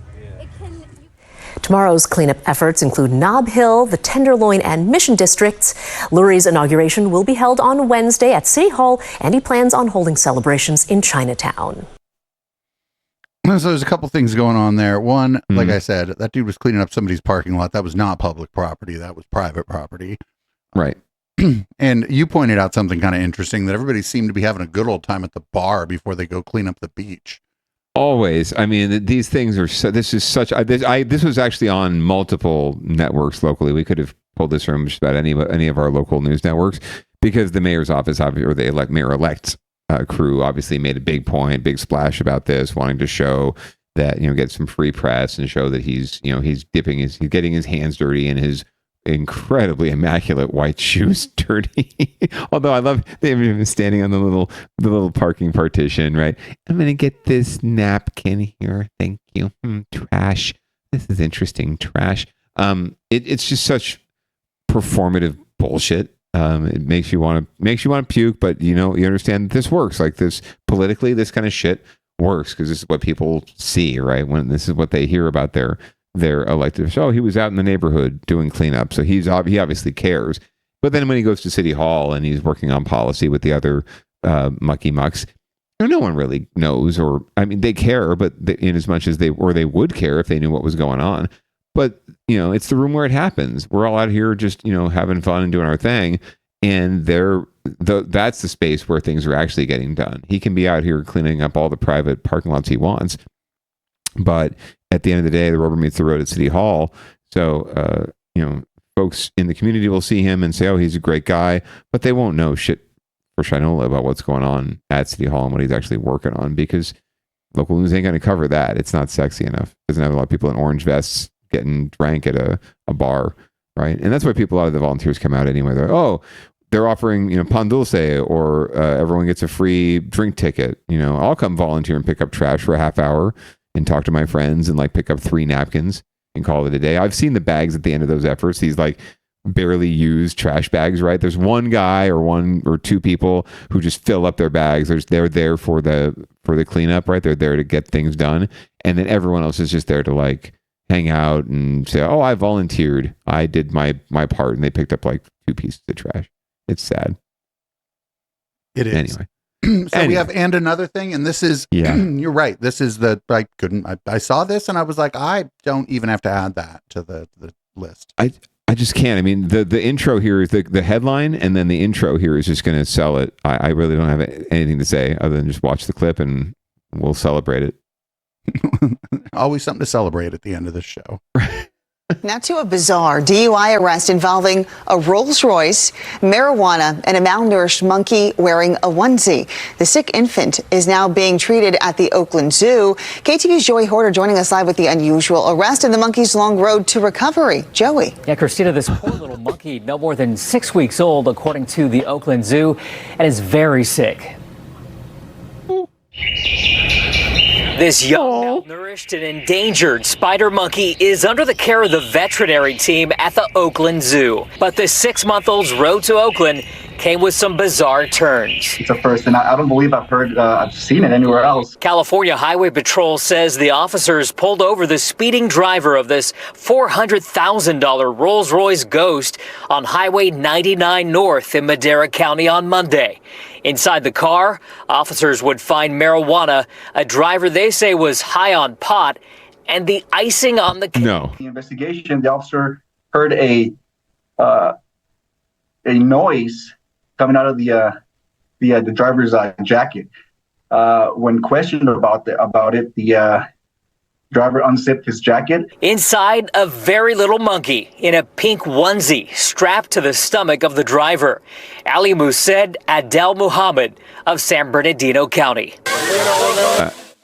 Tomorrow's cleanup efforts include Nob Hill, the Tenderloin, and Mission districts. Lurie's inauguration will be held on Wednesday at City Hall, and he plans on holding celebrations in Chinatown. So there's a couple things going on there. One, like I said, that dude was cleaning up somebody's parking lot. That was not public property. That was private property. Right. And you pointed out something kind of interesting, that everybody seemed to be having a good old time at the bar before they go clean up the beach. Always. I mean, these things are so, this is such, this was actually on multiple networks locally. We could have pulled this from just about any of our local news networks, because the mayor's office, or the mayor-elect's crew obviously made a big point, big splash about this, wanting to show that, get some free press and show that he's getting his hands dirty and his incredibly immaculate white shoes dirty. Although I love them standing on the little parking partition, right? I'm going to get this napkin here. Thank you. Trash. This is interesting. Trash. It's just such performative bullshit. It makes you want to puke, but you understand that this works. Like this politically, this kind of shit works because this is what people see, right? When this is what they hear about their elected. Oh, he was out in the neighborhood doing cleanup, so he obviously cares. But then when he goes to City Hall and he's working on policy with the other mucky mucks, no one really knows, or I mean, they care, but in as much as they would care if they knew what was going on. But, it's the room where it happens. We're all out here just, having fun and doing our thing. And that's the space where things are actually getting done. He can be out here cleaning up all the private parking lots he wants. But at the end of the day, the rubber meets the road at City Hall. So, folks in the community will see him and say, oh, he's a great guy. But they won't know shit for Shinola about what's going on at City Hall and what he's actually working on, because local news ain't going to cover that. It's not sexy enough. Doesn't have a lot of people in orange vests getting drank at a bar, right? And that's why a lot of the volunteers come out anyway. They're offering, pan dulce, or everyone gets a free drink ticket. I'll come volunteer and pick up trash for a half hour and talk to my friends and pick up 3 napkins and call it a day. I've seen the bags at the end of those efforts. These barely used trash bags, right? There's one guy or 1 or 2 people who just fill up their bags. They're there for the cleanup, right? They're there to get things done. And then everyone else is just there to hang out and say, oh, I volunteered. I did my part. And they picked up 2 pieces of trash. It's sad. It is. Anyway. So we have another thing. And this is, you're right. This is I saw this and I was like, I don't even have to add that to the list. I just can't. I mean, the intro here is the headline, and then the intro here is just going to sell it. I really don't have anything to say other than just watch the clip and we'll celebrate it. Always something to celebrate at the end of this show. Now to a bizarre DUI arrest involving a Rolls Royce, marijuana, and a malnourished monkey wearing a onesie. The sick infant is now being treated at the Oakland Zoo. KTV's Joey Horter joining us live with the unusual arrest and the monkey's long road to recovery. Joey. Yeah, Christina, this poor little monkey, no more than 6 weeks old, according to the Oakland Zoo, and is very sick. This young, malnourished, and endangered spider monkey is under the care of the veterinary team at the Oakland Zoo. But the 6-month-old's road to Oakland came with some bizarre turns. It's a first, and I don't believe I've seen it anywhere else. California Highway Patrol says the officers pulled over the speeding driver of this $400,000 Rolls-Royce Ghost on Highway 99 North in Madera County on Monday. Inside the car, officers would find marijuana, a driver they say was high on pot, and the icing on the cake. No. The investigation, the officer heard a noise coming out of the driver's jacket. When questioned about it, the driver unzipped his jacket. Inside, a very little monkey in a pink onesie strapped to the stomach of the driver. Ali Mused Adel Muhammad of San Bernardino County.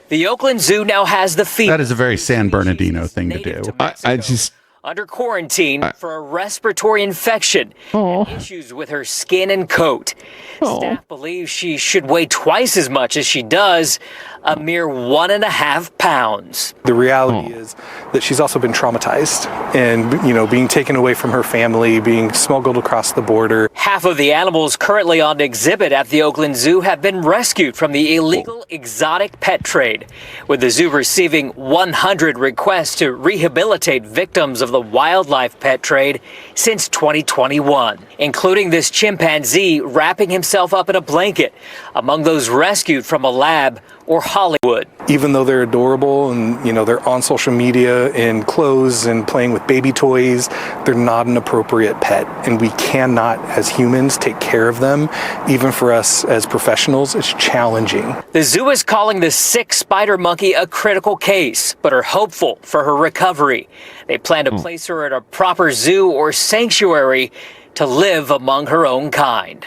The Oakland Zoo now has the fever. That is a very San Bernardino thing to do. I just... under quarantine for a respiratory infection and issues with her skin and coat. Staff believes she should weigh twice as much as she does, a mere 1.5 pounds. The reality is that she's also been traumatized and, being taken away from her family, being smuggled across the border. Half of the animals currently on exhibit at the Oakland Zoo have been rescued from the illegal exotic pet trade, with the zoo receiving 100 requests to rehabilitate victims of the wildlife pet trade since 2021, including this chimpanzee wrapping himself up in a blanket among those rescued from a lab or Hollywood. Even though they're adorable and, they're on social media in clothes and playing with baby toys, they're not an appropriate pet. And we cannot, as humans, take care of them. Even for us as professionals, it's challenging. The zoo is calling the sick spider monkey a critical case, but are hopeful for her recovery. They plan to place her at a proper zoo or sanctuary to live among her own kind.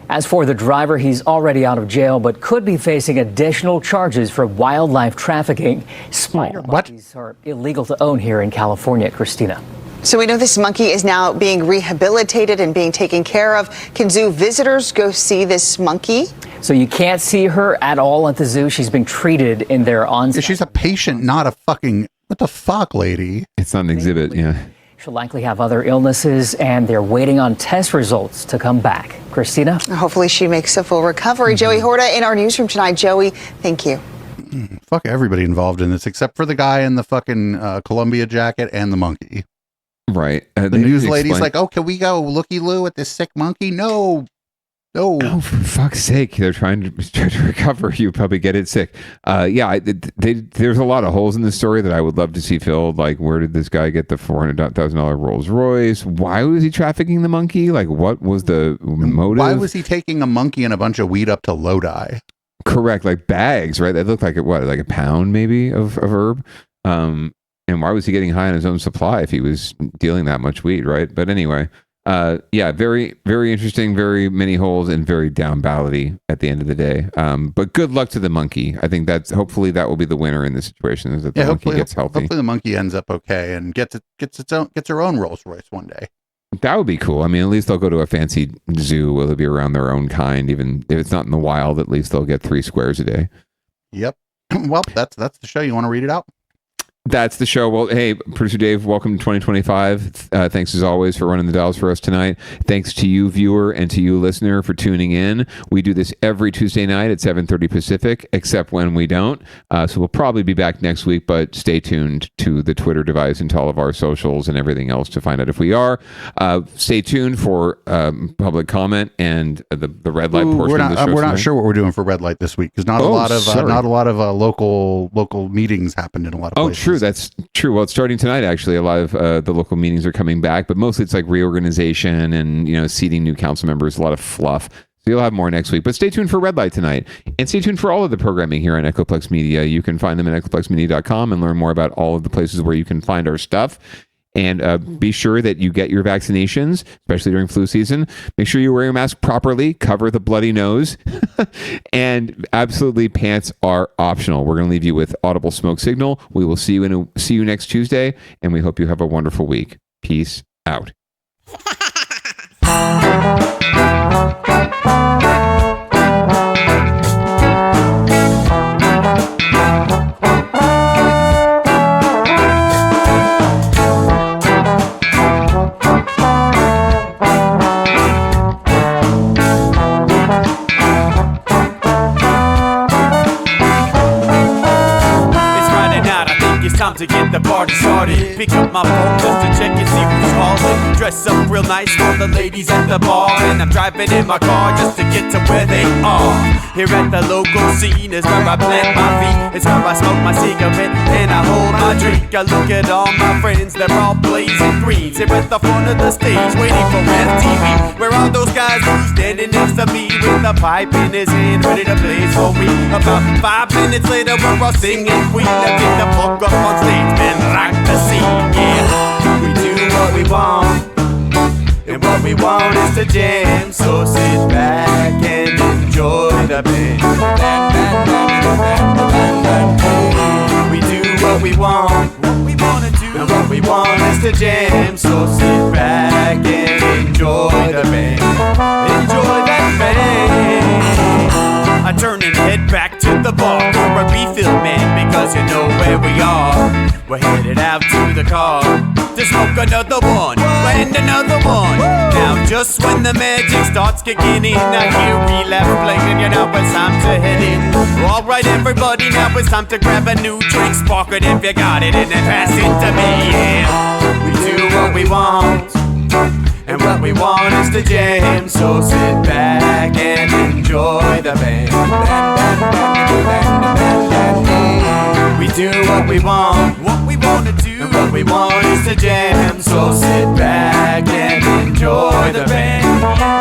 As for the driver, he's already out of jail, but could be facing additional charges for wildlife trafficking. Spider monkeys are illegal to own here in California. Christina. So we know this monkey is now being rehabilitated and being taken care of. Can zoo visitors go see this monkey? So you can't see her at all at the zoo. She's being treated in their on-site. She's a patient, not a fucking... What the fuck, lady? It's not an exhibit, yeah. She'll likely have other illnesses, and they're waiting on test results to come back. Christina? Hopefully she makes a full recovery. Joey Horta in our newsroom tonight. Joey, thank you. Fuck everybody involved in this, except for the guy in the fucking Columbia jacket and the monkey. Right. The news lady's like, oh, can we go looky-loo at this sick monkey? No. Oh, for fuck's sake. They're trying to recover. You probably get it sick. There's a lot of holes in this story that I would love to see filled. Like, where did this guy get the $400,000 Rolls Royce? Why was he trafficking the monkey? Like, what was the motive? Why was he taking a monkey and a bunch of weed up to Lodi? Correct. Like bags, right? That looked like like a pound maybe of herb. And why was he getting high on his own supply if he was dealing that much weed, right? But anyway, very, very interesting, very many holes and very down ballot-y at the end of the day. But good luck to the monkey. I think hopefully that will be the winner in this situation, is that the monkey gets healthy. Hopefully the monkey ends up okay and gets her own Rolls Royce one day. That would be cool. I mean, at least they'll go to a fancy zoo. Will it be around their own kind? Even if it's not in the wild, at least they'll get 3 squares a day. Yep. Well, that's the show. You want to read it out? That's the show. Well, hey, Producer Dave, welcome to 2025. Thanks as always for running the dials for us tonight. Thanks to you, viewer, and to you, listener, for tuning in. We do this every Tuesday night at 7:30 Pacific, except when we don't. So we'll probably be back next week, but stay tuned to the Twitter device and to all of our socials and everything else to find out if we are. Stay tuned for public comment and the red light portion of the show. We're not sure what we're doing for red light this week because not a lot of local meetings happened in a lot of places. True. That's true. Well, it's starting tonight, actually. A lot of the local meetings are coming back, but mostly it's like reorganization and, seating new council members, a lot of fluff. So you'll have more next week. But stay tuned for Red Light tonight. And stay tuned for all of the programming here on Echoplex Media. You can find them at echoplex.com and learn more about all of the places where you can find our stuff. And be sure that you get your vaccinations, especially during flu season. Make sure you wear your mask properly, cover the bloody nose, and absolutely pants are optional. We're going to leave you with Audible Smoke Signal. We will see you next Tuesday, and we hope you have a wonderful week. Peace out. get the party started. Pick up my phone just to check and see who's calling. Dress up real nice for the ladies at the bar, and I'm driving in my car just to get to where they are. Here at the local scene is where I plant my feet. It's where I smoke my cigarette and I hold my drink. I look at all my friends, they're all blazing greens. Here at the front of the stage, waiting for MTV. Where are those guys who's standing next to me with a pipe in his hand, ready to blaze for me? About 5 minutes later, we're all singing Queen. Now get the fuck up on stage, man, rock the scene, yeah. We do what we want, and what we want is to jam. So sit back and enjoy the band. We do what we want, and what we want is to jam. So sit back and enjoy the band. Enjoy that band. I turn and head back to the bar for a refill, man, because you know where we are. We're headed out to the car to smoke another one and another one. Now just when the magic starts kicking in, I hear relapse playing, you know it's time to head in. Alright everybody, now it's time to grab a new drink. Spark it if you got it and then pass it to me, yeah. We do what we want, and what we want is to jam. So sit back and enjoy the band. We do what we want to do, and what we want is to jam. So sit back and enjoy the band.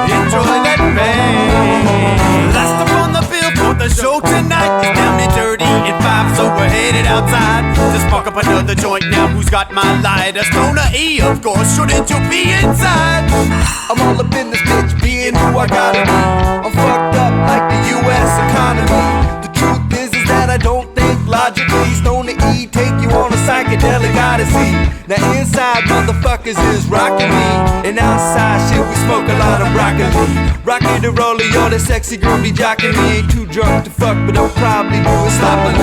Enjoy that band. Last up on the bill for the show tonight is Down and Dirty at 5, so we're headed outside to spark up another joint. Now who's got my lighter? Stoner E, of course, shouldn't you be inside? I'm all up in this bitch, being who I gotta be. I'm fucked up like the U.S. economy. The truth is that I don't think logically. Stoner E take you on a psychedelic odyssey. Now inside motherfuckers is rockin' me, and outside shit we smoke a lot of broccoli. Rocky the roller, yo, that sexy girl be jockin' me. Ain't too drunk to fuck, but I'll probably do it sloppily.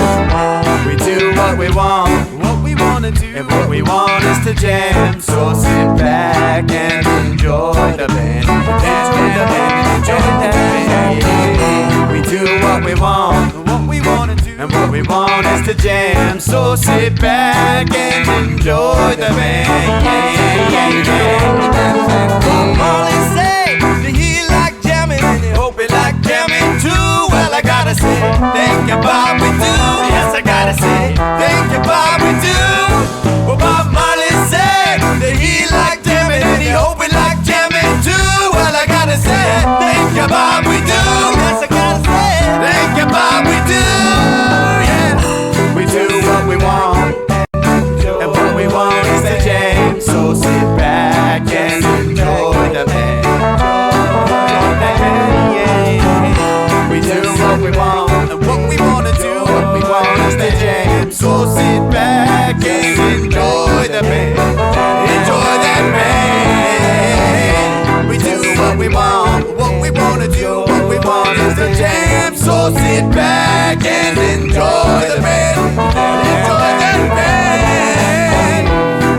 We do what we want to do, and what we want is to jam. So sit back and enjoy the band. Enjoy the band, enjoy the band, yeah. We do what we want to do, and what we want is to jam. So sit back and enjoy the band, yeah, yeah, yeah. Bob Marley say that he like jamming, and he hope he like jamming too. Well, I gotta say, thank you, Bob, we do. Yes, I gotta say, thank you, Bob, we do. Well, Bob Marley said that he like jamming, and he hope he like jamming too. Well, I gotta say, thank you, Bob, we do. Yes, I gotta say, thank you, Bob, we do. Yeah, we do what we want, and what we want is to jam. So sit back and enjoy the band. We do what we want, and what we want to do, what we want is to jam. So sit back and enjoy the band. Enjoy that band. We do what we want to do, what we want is to jam. So sit back and enjoy the band. Enjoy that band.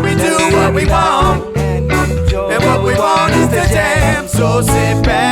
We do what we want, and what we want is to jam. So sit back